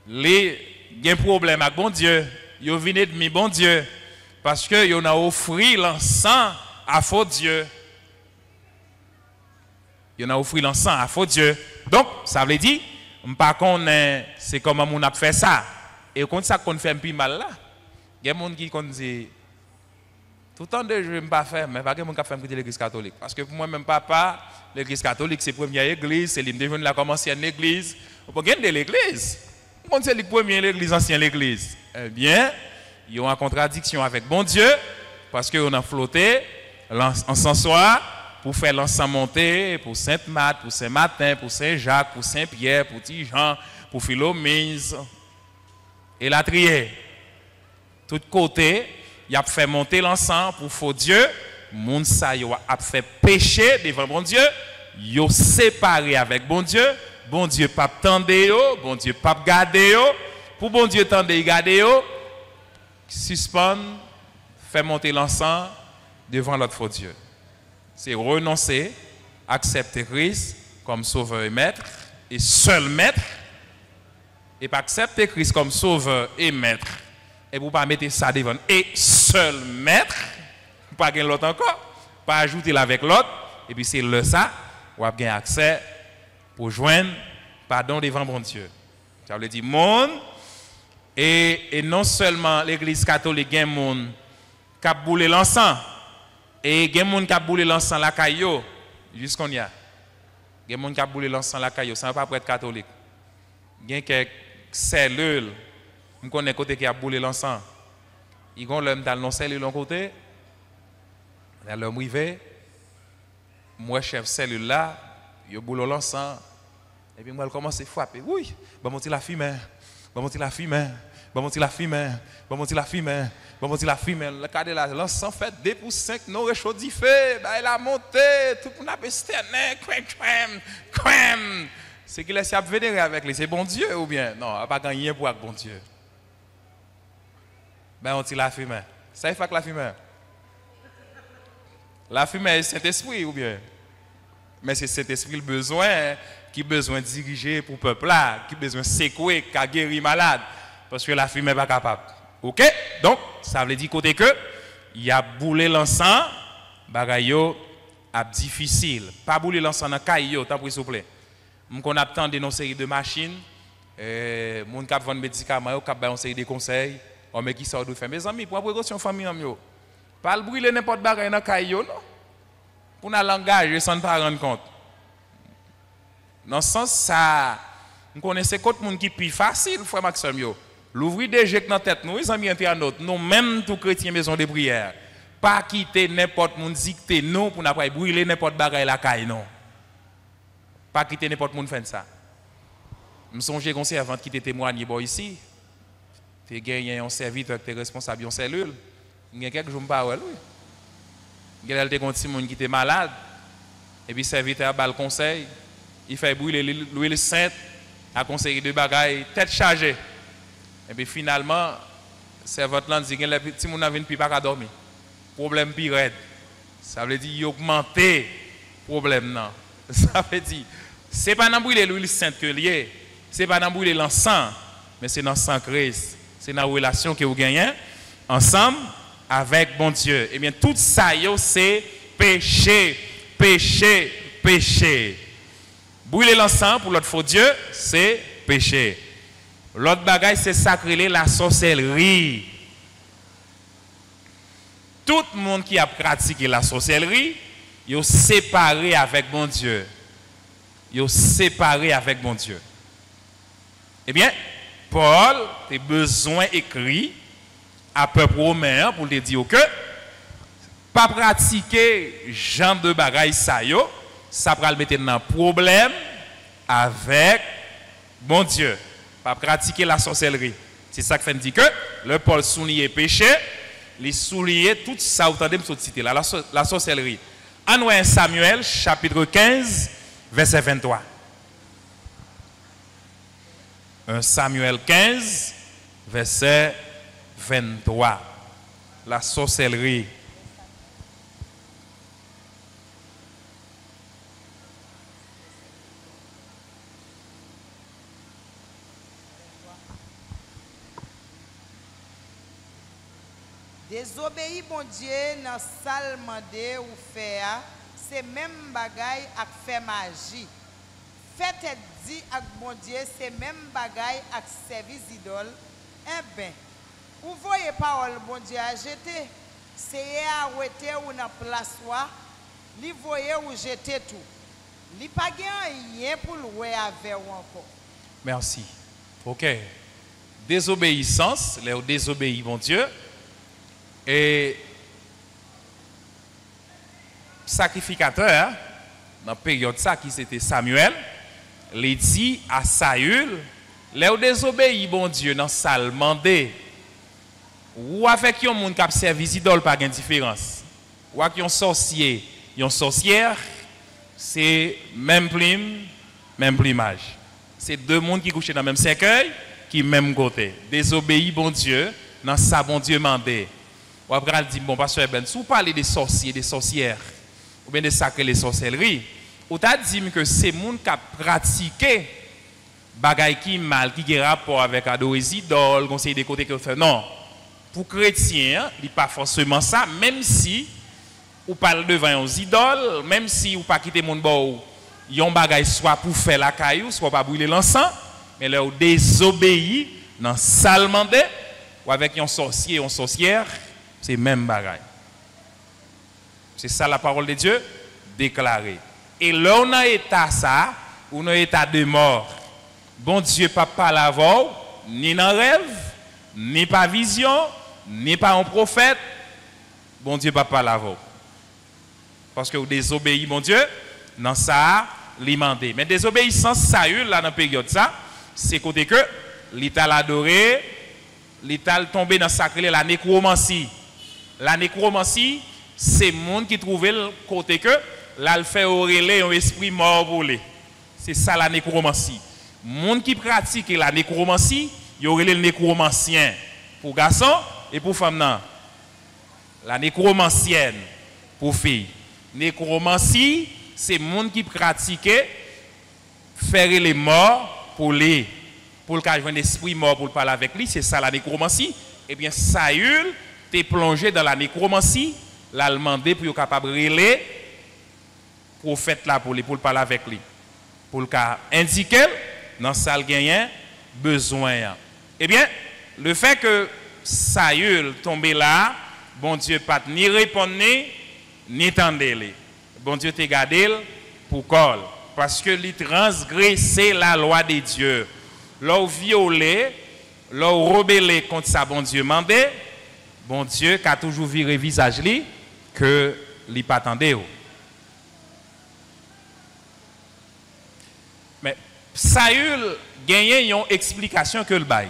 [SPEAKER 1] il y a un problème avec bon Dieu. Ils viennent de bon Dieu. Parce que on a offert l'encens à faux Dieu. On a offert l'encens à faux Dieu. Donc, ça veut dire, par contre, c'est comment on a fait ça. Et quand ça qu'on fait un peu mal là, il y a des gens qui disent, tout le temps je ne vais pas faire, mais pas que mon cap fait l'église catholique. Parce que pour moi, même papa, l'église catholique, c'est la première église, c'est l'une la comme ancienne église. On peut gagner de l'église. On c'est la première église, ancienne église. Eh bien, ils ont une contradiction avec bon Dieu, parce qu'on a flotté l'encens soir pour faire l'encens monter pour Sainte-Marthe, pour Saint-Martin, pour Saint-Jacques, pour Saint-Pierre, pour Tijan, pour Philomise. Et la trier. Tout côté, il a fait monter l'encens pour faux Dieu. Moun sa a fait pécher devant bon Dieu. Il a séparé avec bon Dieu. Bon Dieu pas tendre yo, bon Dieu pas garder yo. Pour bon Dieu tendre et garder yo, suspend, fait monter l'encens devant l'autre faux Dieu. C'est renoncer, accepter Christ comme sauveur et maître, et seul maître, et pas accepter Christ comme sauveur et maître. Et pour ne pas mettre ça devant et seul maître, pas gagner l'autre encore, pas ajouter avec l'autre, et puis c'est le ça, ou avez accès pour joindre pardon devant bon Dieu. Ça veut dire monde, et non seulement l'église catholique, il y a des gens qui ont boulé l'encens, et il y a des gens qui ont boulé l'encens la caillou, jusqu'on y a. Il y a des gens qui ont boulé l'encens la caillou, ça ne va pas être catholique. Il y a quelques cellules. Je connais côté qui a boulé l'encens. Ils ont l'homme dans le cellule de côté. L'homme rivé. Moi, chef cellule là, il a boulé l'encens. Et puis moi, je commence à frapper. Oui, je vais monter la fumée. Je vais monter la fumée. Je vais monter la fumée. Je vais monter la fumée. Je vais monter la fumée. Le cas de l'encens fait 2 pour 5, non réchaudit fait. Il a monté. Tout le monde a besterné. Crème. C'est qu'il est vénéré avec lui. C'est bon Dieu ou bien? Non, il n'a pas gagné pour avec bon Dieu. Ben on tire la fumée. Ça fait que la fumée. La fumée est Saint-Esprit ou bien? Mais c'est Saint-Esprit le besoin qui besoin de diriger pour le peuple là, qui besoin de secouer, qui guérir malade. Parce que la fumée n'est pas capable. Ok? Donc, ça veut dire côté que il y a boulé l'encens, bagayo a difficile. Pas boulé l'encens dans caillou, tant pis s'il vous plaît. On attend une série de machines, mon cap vend médicaments, cap ba une série de conseils. On met qui sort de faire mes amis pour précaution famille amio. Pas le brûler n'importe bagaille dans caillou non. pour nous l'engager sans ne pas rendre compte. Dans ce sens, ça, nous connaissons d'autres monde qui est plus facile, frère Maxime. L'ouvrir des jets dans la tête, nous, les amis internautes, nous, même tous chrétiens maison de prière, pas quitter n'importe monde dicter nous pour ne pas brûler n'importe bagaille la caille, non. Pas quitter n'importe monde faire ça. Je me songe qu'on s'est avant de quitter témoigner ici. Tu as gagné un serviteur qui est responsable d'une cellule. Il y a quelques jours, je parle, oui. Il y a un petit monde qui était malade. Et puis, le serviteur a le conseil. Il fait brûler l'huile sainte, a conseillé de bagailles, tête chargée. Et puis, finalement, le serviteur dit que le petit monde n'a pas dormir. Problème pire. Ça veut dire qu'il a augmenté le problème. Non. Ça veut dire, ce n'est pas dans brûler l'huile sainte que lié. Ce n'est pas dans brûler l'encens, mais c'est dans le sang Christ. C'est dans la relation que vous gagnez ensemble avec bon Dieu. Eh bien, tout ça, c'est péché, péché, péché. Brûler l'encens pour l'autre faux Dieu, c'est péché. L'autre bagaille, c'est sacrer la sorcellerie. Tout le monde qui a pratiqué la sorcellerie, il est séparé avec bon Dieu. Il est séparé avec bon Dieu. Eh bien, Paul a besoin d'écrire à peuple romain pour te dire que pas pratiquer genre de bagaille ça va le mettre dans un problème avec bon Dieu. Pas pratiquer la sorcellerie. C'est ça que fait dire que le Paul souligne péché, il souligne tout ça vous entendez me citer la sorcellerie. En 1 Samuel chapitre 15 verset 23. 1 Samuel 15, verset 23. La sorcellerie.
[SPEAKER 2] Désobéir bon Dieu dans salle mandé ou faire, c'est même bagaille à faire magie. Faites dit avec bon Dieu, c'est même bagaille avec service idole. Eh bien, vous voyez parole bon Dieu à jeter, c'est arrêter ou dans place soit, li voyez ou jeter tout. Li pas rien pour le voir avec ou encore.
[SPEAKER 1] Merci. OK. Désobéissance, les désobéis bon Dieu. Et sacrificateur, dans la période ça qui c'était Samuel, il dit à Saül, les désobéis bon Dieu dans salle mandé ou avec un monde qui a servi idole pas de différence. Ou avec un sorcier, une sorcière, c'est même plume, même plumage. C'est deux mondes qui couchent dans le même cercueil, qui même côté. Désobéis bon Dieu dans ça bon Dieu mandé. Ou après elle dit bon pasteur Ben, si vous parlez des sorciers, des sorcières ou bien des sacrés les sorcelleries, ou t'a dit que c'est monde qui a pratiqué bagaille qui mal qui a rapport avec adorer idole, conseiller des côtés que fait non. Pour chrétiens, il pas forcément ça même si ou parle devant aux idoles, même si ou pas quitter mon bon yon bagaille soit pour faire la caillou, soit pas brûler l'encens, mais leur désobéit dans salmandé ou avec un sorcier ou une sorcière, c'est même bagaille. C'est ça la parole de Dieu déclarée. Et là on a état ça, on a état de mort. Bon Dieu pas parler avant, ni dans rêve, ni pas vision, ni pas un prophète. Bon Dieu pas parler avant. Parce que vous désobéissez, bon Dieu, dans ça, l'imandé. Mais désobéissance, Saül, là, dans la période ça, c'est côté que l'État l'adoré, l'État tombé dans sacré, la nécromancie. La nécromancie, c'est le monde qui trouvait le côté que là, le fait auréler un esprit mort pour lui. C'est ça la nécromancie. Le monde qui pratique la nécromancie, il y aurait le nécromancien pour garçon et pour femme. Non. La nécromancienne pour fille. Nécromancie, c'est le monde qui pratique faire les morts pour les pour le un esprit mort pour parler avec lui, c'est ça la nécromancie. Eh bien, Saül t'est plongé dans la nécromancie, l'a demandé pour être capable de relayer prophète là pour parler avec lui. Pour le cas indiquer dans ça le gagnant besoin. Eh bien, le fait que Saül tombe là, bon Dieu pas ni répondre ni tendre. bon Dieu t'a gardé pour col. Parce que il transgressé la loi de Dieu. L'ont violé, l'ont rebellé contre ça, bon Dieu mandé. Bon Dieu qui a toujours viré visage li que li pas attendé. Mais Saül gagne une explication que le bail.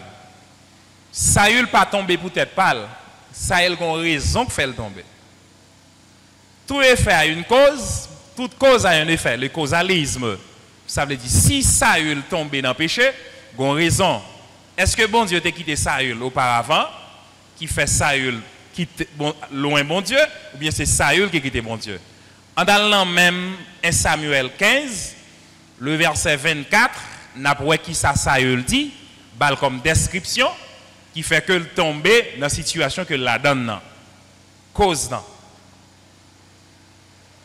[SPEAKER 1] Saül pas tombé pour tête pâle. Saül a une raison pour faire tomber. Tout effet a une cause, toute cause a un effet, le causalisme. Ça veut dire si Saül tombé dans le péché, il y a une raison. Est-ce que bon Dieu t'a quitté Saül auparavant, qui fait Saül quitter loin bon Dieu, ou bien c'est Saül qui a quitté bon Dieu? En allant même 1 Samuel 15, le verset 24, n'a pas qui ça Saül dit, bal comme description, qui fait que le tomber dans la situation que la donne. Cause non.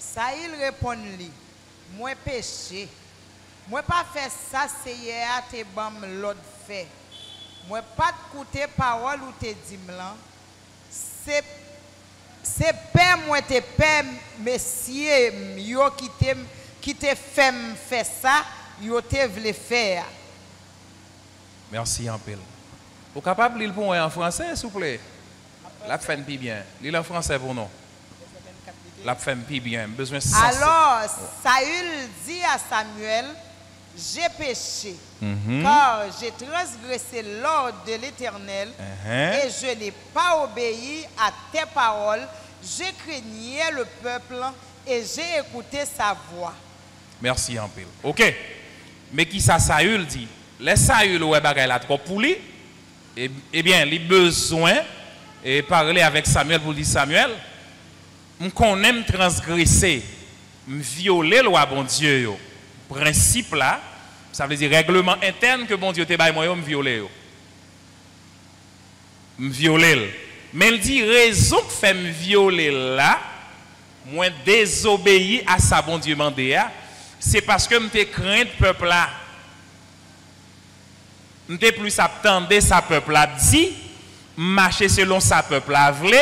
[SPEAKER 2] Saül répond lui, moi péché. Moi pas fait ça, c'est hier te bam l'autre fait. Moi pas écouter parole ou te dit blanc. C'est père moi te père messieurs yo qui te fait faire ça, yo te vle faire.
[SPEAKER 1] Merci en pile. Vous capable de lire pour moi en français s'il vous plaît? La fait plus bien. Lire en français pour nous. La fait plus bien. Besoin de sens.
[SPEAKER 2] Alors Saül dit à Samuel, j'ai péché, car j'ai transgressé l'ordre de l'Éternel et je n'ai pas obéi à tes paroles. Je craignais le peuple et j'ai écouté sa voix.
[SPEAKER 1] Merci en pile. Ok. Mais qui ça Saül dit? Les Saül ouais bagay la trop pour lui. Eh bien, il a besoin de parler avec Samuel pour dire Samuel, qu'on aime transgresser, violer la loi bon Dieu yo. Principe là, ça veut dire règlement interne que bon Dieu te bail moi me violer. Me violer. Mais il dit raison que fait me violer là, moi désobéir à ça bon Dieu mandé, c'est parce que me te craint peuple là. Me te plus attendre ça peuple là dit, marcher selon ça peuple là vle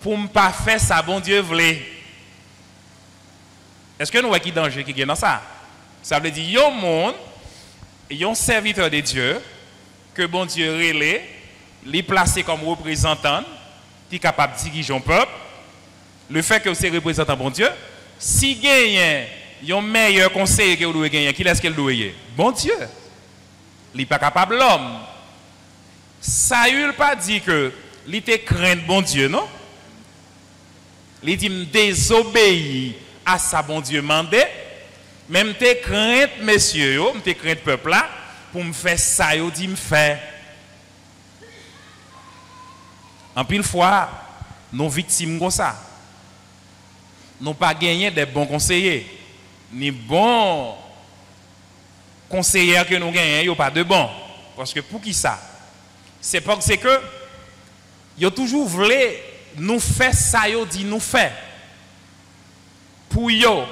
[SPEAKER 1] pour me pas faire ça bon Dieu vle. Est-ce que nous voyons qui danger qui est dans ça? Ça veut dire, il y a un monde, il y a un serviteur de Dieu, que bon Dieu relève, les placer comme représentant, qui est capable de diriger un peuple. Le fait que vous êtes représentant bon Dieu, si il y a un meilleur conseiller que vous devez gagner, qui est-ce qu'il doit gagner? Bon Dieu. Il n'est pas capable l'homme. Saül pas dit que il était craint bon Dieu, non? Il dit me désobéir à ça bon Dieu mandé. Même te crainte messieurs yo, me te crainte peuple là pour me faire ça yo dit me faire. En pile fois nos victimes comme ça. Nous pas gagné des bons conseillers ni bons conseillers que nous gagnons, yo pas de bons parce que pour qui ça? C'est parce que yo toujours voulu nous faire ça yo dit nous faire. Pour yo.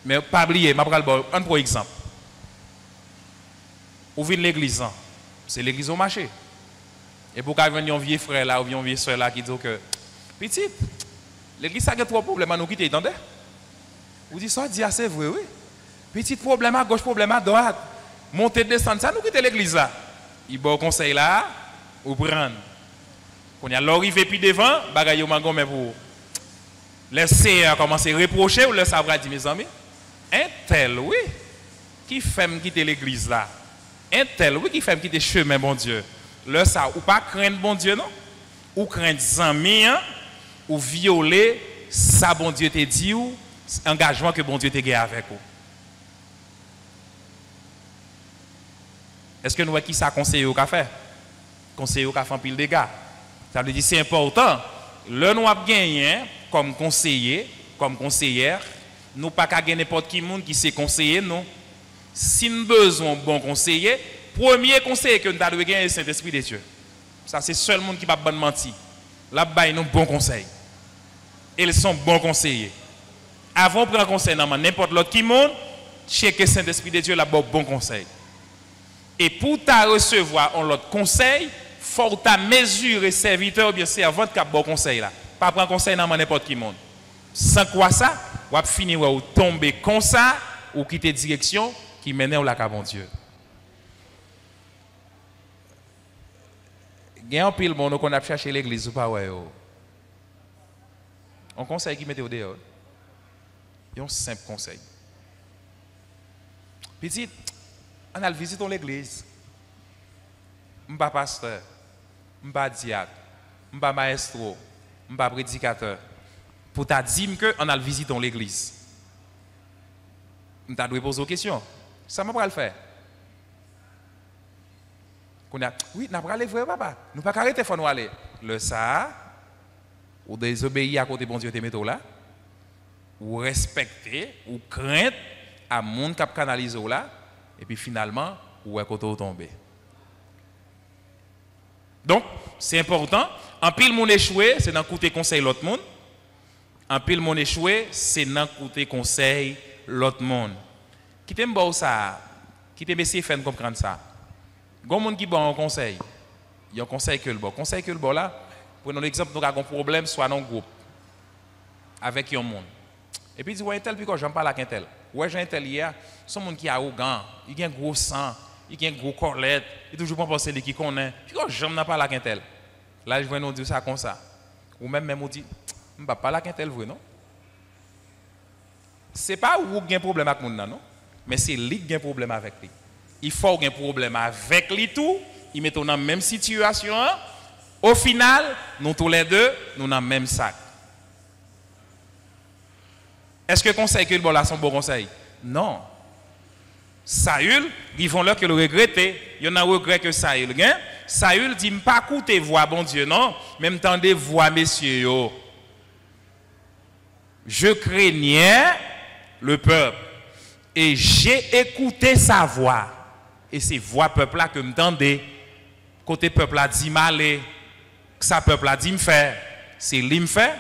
[SPEAKER 1] Mais pas oublier, je vais un pour exemple. Ou vient l'église, c'est l'église au marché. Et pour qu'il y ait un vieux frère là ou un vieux soeur là qui dit que petit, l'église a trois problèmes à nous quitter, entendez? Vous dites ça, dit assez vrai, oui. Petit problème à gauche, problème à droite. Monter, descendre, ça nous quitter l'église là. Il bon conseil là, ou prendre. Quand il y a l'arrivée puis devant, bagaille au mangon mais pour laisser commencer à reprocher ou laisser à dire mes amis. Un tel, oui, qui fait me quitter l'église là. Un tel, oui, qui fait me quitter le chemin, bon Dieu. Là, ça, ou pas craindre bon Dieu, non? Ou craindre amis, hein? Ou violer ça, bon Dieu te dit, ou engagement que bon Dieu te gagné avec vous. Est-ce que nous voyons qui ça conseille au café? Conseiller au café en pile de dégâts. Ça veut dire c'est important. Le nous avons gagné comme conseiller, comme conseillère. Nous pas qu'à gagner n'importe qui monde qui sait conseiller non. Si nous avons besoin de bon conseiller, premier conseiller que nous devons gagner c'est le Saint-Esprit de Dieu. Ça c'est seul monde qui va pas mentir. Là bas nous bon conseil. Ils sont bons conseillers. Avant de prendre conseil dans n'importe l'autre qui monde, checker Saint-Esprit de Dieu là bon conseil. Et pour ta recevoir un autre conseil, faut ta mesurer serviteur ou bien servante qui a bon conseil là. Pas prendre conseil dans n'importe qui monde. Sans quoi ça, ou à finir ou tomber comme ça, ou quitter direction qui mène au lac à bon Dieu. Il y a un pile bon qu'on a cherché l'église ou pas ouais. Un conseil qui mettait au dehors. Il y a un simple conseil. Petit, on a visité l'église. Je ne suis pas pasteur, je ne suis pas diacre, je ne suis pas maestro, je ne suis pas prédicateur. Pour te dire qu'on a visité l'église. Je dois poser une question. Ça m'a pas le faire. Oui, nous pas aller vrai papa. Nous pas arrêter faut nous aller. Le ça ou désobéir à côté bon Dieu te mettre là. Ou respecter ou craindre à monde qui canalise là et puis finalement ou est côté tomber. Donc, c'est important. En pile mon échoué, c'est dans côté conseil l'autre monde. En pile mon échoué, c'est dans côté conseil l'autre monde. Qui t'aime bon ça, qui t'aime essayer faire comprendre ça. Gon monde qui bon un conseil. Il y a un conseil que le bon. Conseil que le bon là, prenons l'exemple nous avons un problème soit dans un groupe avec un monde. Et puis dit ouais tel puis quand j'en parle avec un tel. Ouais j'ai un tel hier, son monde qui est arrogant, il a un gros sang, il a un gros colette, il toujours pas penser qui connaît. Puis quand j'en parle avec un tel. Là je vois nous dire ça comme ça. Ou même on dit on va parler avec un tel vrai non. C'est pas où il y a un problème avec monde non, mais c'est lui qui a un problème avec lui. Il faut qu'il y ait un problème avec lui tout, ils mettent dans la même situation. Au final, nous tous les deux, nous dans le même sac. Est-ce que le conseil que le bon là sont bon conseil? Non. Saül, ils vont leur que le regretter. Il y en a un regret que Saül gagne. Saül dit pas écouter voix bon Dieu non, même temps des voix messieurs yo. Je craignais le peuple et j'ai écouté sa voix. Et c'est voix peuple là que me tendez. Côté peuple là dit malé, ça peuple là dit me faire. C'est lui me fait,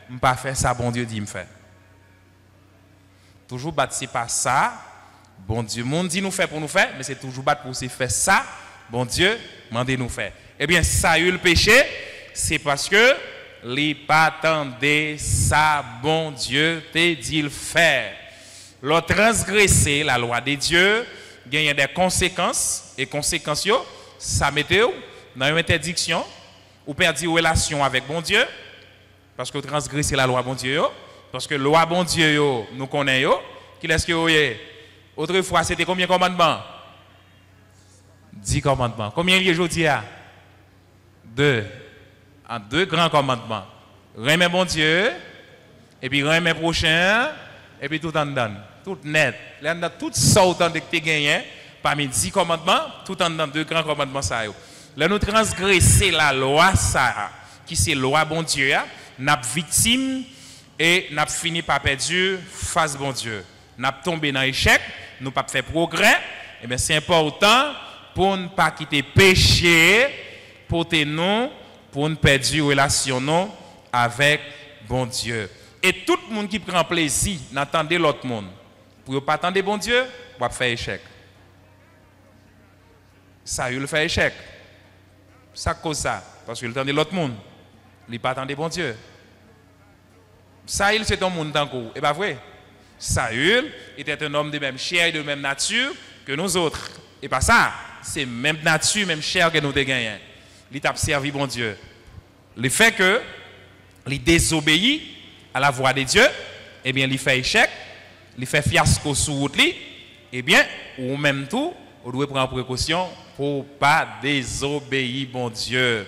[SPEAKER 1] me pas faire ça bon Dieu dit me faire. Toujours battre c'est pas ça. Bon Dieu monde dit nous faire pour nous faire, mais c'est toujours battre pour se faire ça. Bon Dieu mandez nous faire. Eh bien ça eu le péché, c'est parce que li pas tendez ça bon Dieu te dit le faire. L'ont transgressé la loi de Dieu. Il y a des conséquences, et conséquences, ça mettait dans une interdiction, ou perdre relation avec bon Dieu, parce que transgresser la loi bon Dieu, parce que la loi bon Dieu, nous connaissons, qui est-ce que vous avez? Autrefois, c'était combien de commandements? 10 commandements. Combien il y a aujourd'hui? 2. En 2 grands commandements. Remet bon Dieu, et puis remet prochain, et puis tout en dedans. Tout net. Là, on a tout ça autant de que tu gagné parmi 10 commandements, tout en dans 2 grands commandements. Là, nous transgresser la loi, ça, qui c'est la loi bon Dieu, nous sommes victimes et nous fini par perdre face bon Dieu. Nous sommes tombé dans l'échec, nous n'avons pas fait progrès. Et bien, c'est important pour ne pas quitter péché, pour nous perdre relation avec bon Dieu. Et tout le monde qui prend plaisir d'entendre l'autre monde, pour ne pas attendre bon Dieu, va faire échec. Ça, il fait échec. Ça cause ça. Parce qu'il attend l'autre monde. Il ne pas attendre bon Dieu. Saül, c'est un monde tant que. Et pas vrai. Saül était un homme de même chair et de même nature que nous autres. Et pas ça. C'est même nature, même chair que nous avons gagné. Il t'a servi bon Dieu. Le fait que il désobéit à la voix de Dieu, eh bien, il fait échec. Il fait fiasco sur route, eh bien, ou même tout, on doit prendre précaution pour ne pas désobéir, bon Dieu.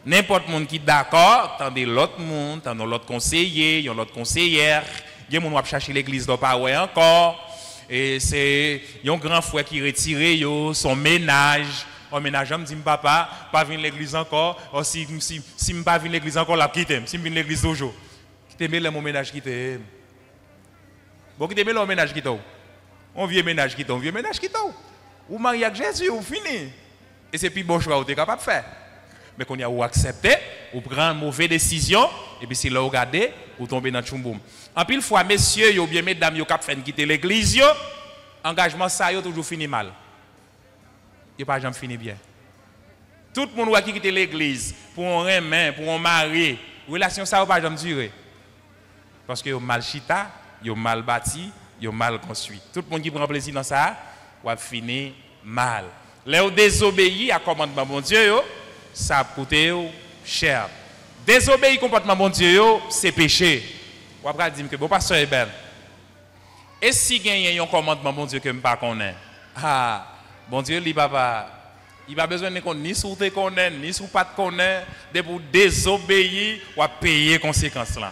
[SPEAKER 1] N'importe qui qui est d'accord, tandis l'autre monde, tandis l'autre conseiller, l'autre conseillère, il y a des gens qui chercher l'église de pas encore, et c'est un grand frère qui retire son ménage. Au ménage, je me dis, papa, pas venir l'église encore, ou si je ne pas venir l'église encore, la quitte, si je viens l'église toujours. Quitte mon ménage qui t'aime. Bon, qui t'aime le ménage qui t'aime. On vieux ménage qui t'aime, vieux ménage qui t'aime. Ou marié avec Jésus, ou fini. Et c'est plus bon choix que tu es capable de faire. Mais qu'on y a ou accepté, ou prendre une mauvaise décision, et puis si là, vous regardez, vous tombez dans le chumboum. En pile fois, messieurs, ou bien mesdames, vous avez quitter l'église, engagement, ça a toujours fini mal. Il n'a pas jamais fini bien. Tout le monde qui quitte l'église pour un remin, pour un mari, relation ça n'a pas jamais duré. Parce que mal chita, yo mal bâti, yo mal construit. Tout le monde qui prend plaisir dans ça, va finir mal. Là où désobéit à commandement bon Dieu, yo, ça a coûté cher. Désobéir au comportement bon Dieu, c'est péché. On va dire que bon pasteur est belle. Et si il y a un commandement bon Dieu que je ne connais pas, bon Dieu, il n'a besoin de connaître ni sur te connaître, ni sur pas te connaître, de pour désobéir, ou à payer conséquences là.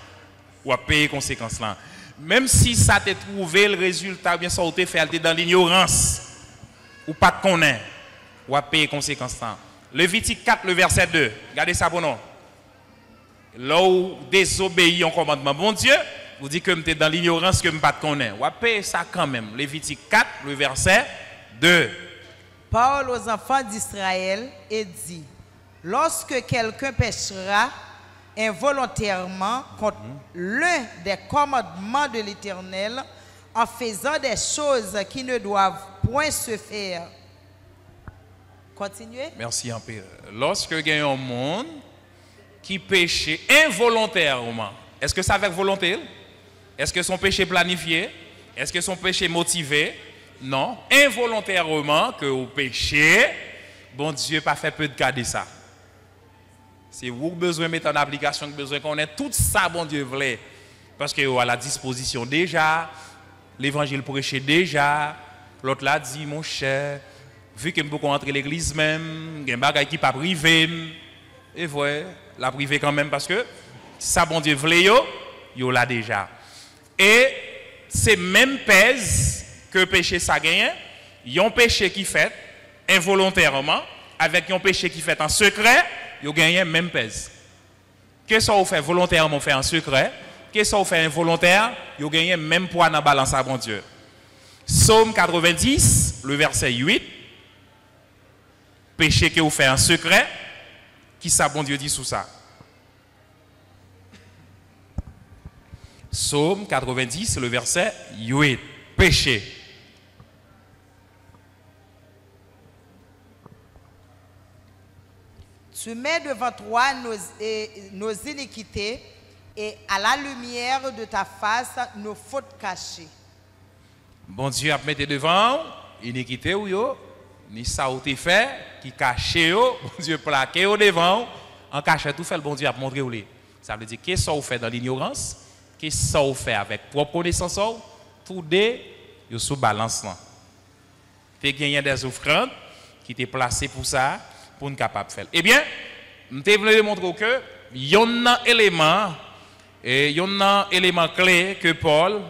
[SPEAKER 1] Ou à payer conséquences là. Même si ça t'a trouvé le résultat, bien ça, ou te fait dans l'ignorance, ou pas te connaître, ou à payer conséquences là. Lévitique 4, le verset 2. Regardez ça pour nous. Là où désobéir au commandement bon Dieu, vous dites que vous êtes dans l'ignorance que vous ne connaissez pas. Vous payez ça quand même. Lévitique 4, le verset 2.
[SPEAKER 2] Parole aux enfants d'Israël et dit, lorsque quelqu'un péchera involontairement contre l'un des commandements de l'Éternel en faisant des choses qui ne doivent point se faire. Continuez.
[SPEAKER 1] Merci un peu. Lorsque il y a un monde qui péche involontairement, est-ce que c'est avec volonté? Est-ce que son péché planifié? Est-ce que son péché motivé? Non. Involontairement que vous péchez, bon Dieu pas fait peu de cas de ça. C'est vous besoin de mettre en application, besoin qu'on ait tout ça, bon Dieu voulait. Parce que vous à la disposition déjà, l'évangile prêché déjà, l'autre là dit, mon cher, vu que je peux entrer l'église même, il y a un bagage qui pas privé, et voilà, la privé quand même parce que ça, bon Dieu voulait, yo là déjà. Et c'est même pèse que péché ça gagne, y a un péché qui fait involontairement, avec un péché qui fait en secret, yo gagne même pèse. Qu'est-ce qu'on fait volontairement, fait en secret, qu'est-ce qu'on fait involontaire, yo gagne même poids dans la balance à bon Dieu. Psaume 90, le verset 8, péché que vous faites en secret, qui ça bon Dieu dit sous ça? Psaume 90, le verset 8. Péché.
[SPEAKER 2] Tu mets devant toi nos iniquités et à la lumière de ta face nos fautes cachées.
[SPEAKER 1] Bon Dieu a mis devant iniquité ou yo, ni ça ou t'es fait, qui cache yo, bon Dieu plaqué au devant, en cachette tout fait, le bon Dieu a montré où les. Ça veut dire qu'est-ce que vous faites dans l'ignorance? Qu'est-ce que vous faites avec propre connaissance? Tout deux, vous sous balance là. Fait gagner des offrandes qui étaient placées pour ça, pour nous capable de faire. Eh bien, je voulais montrer que il y a un élément, et il y a un élément clé que Paul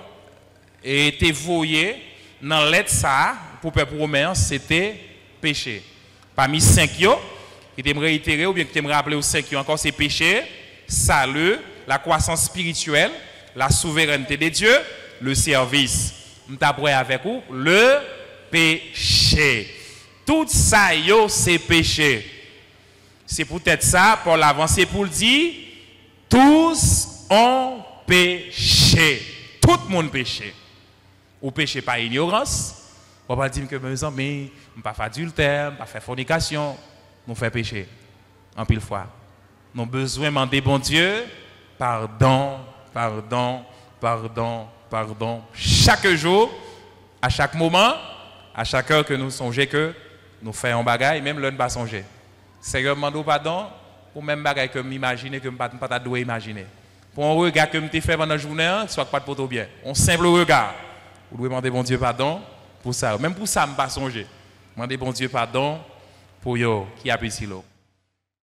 [SPEAKER 1] était voué dans l'aide ça pour peuple romain, c'était péché. Parmi 5 yo, qui t'aime réitérer ou bien qui t'aime rappeler aux 5 yo encore, c'est péché, salut, la croissance spirituelle, la souveraineté de Dieu, le service. Nous t'apprends avec vous le péché. Tout ça yo c'est péché. C'est peut-être ça pour l'avancer pour le dire tous ont péché. Tout le monde péché. Ou péché par ignorance. On va pas dire que mes amis, on pas faire adultère, pas faire fornication, nous fait péché. En pile fois. Nous avons besoin de demander bon Dieu pardon, pardon, pardon, pardon. Chaque jour, à chaque moment, à chaque heure que nous songeons que nous faisons un bagage, même l'un ne pas songer. Seigneur, demande pardon pour même bagage que m'imaginer que je ne peux pas imaginer. Pour un regard que je fait pendant la journée, soit pas de poteau bien. Un simple regard. Vous devez demander bon Dieu pardon pour ça. Même pour ça, je ne peux pas songer. Demandez bon Dieu pardon pour yo qui apprécie l'eau.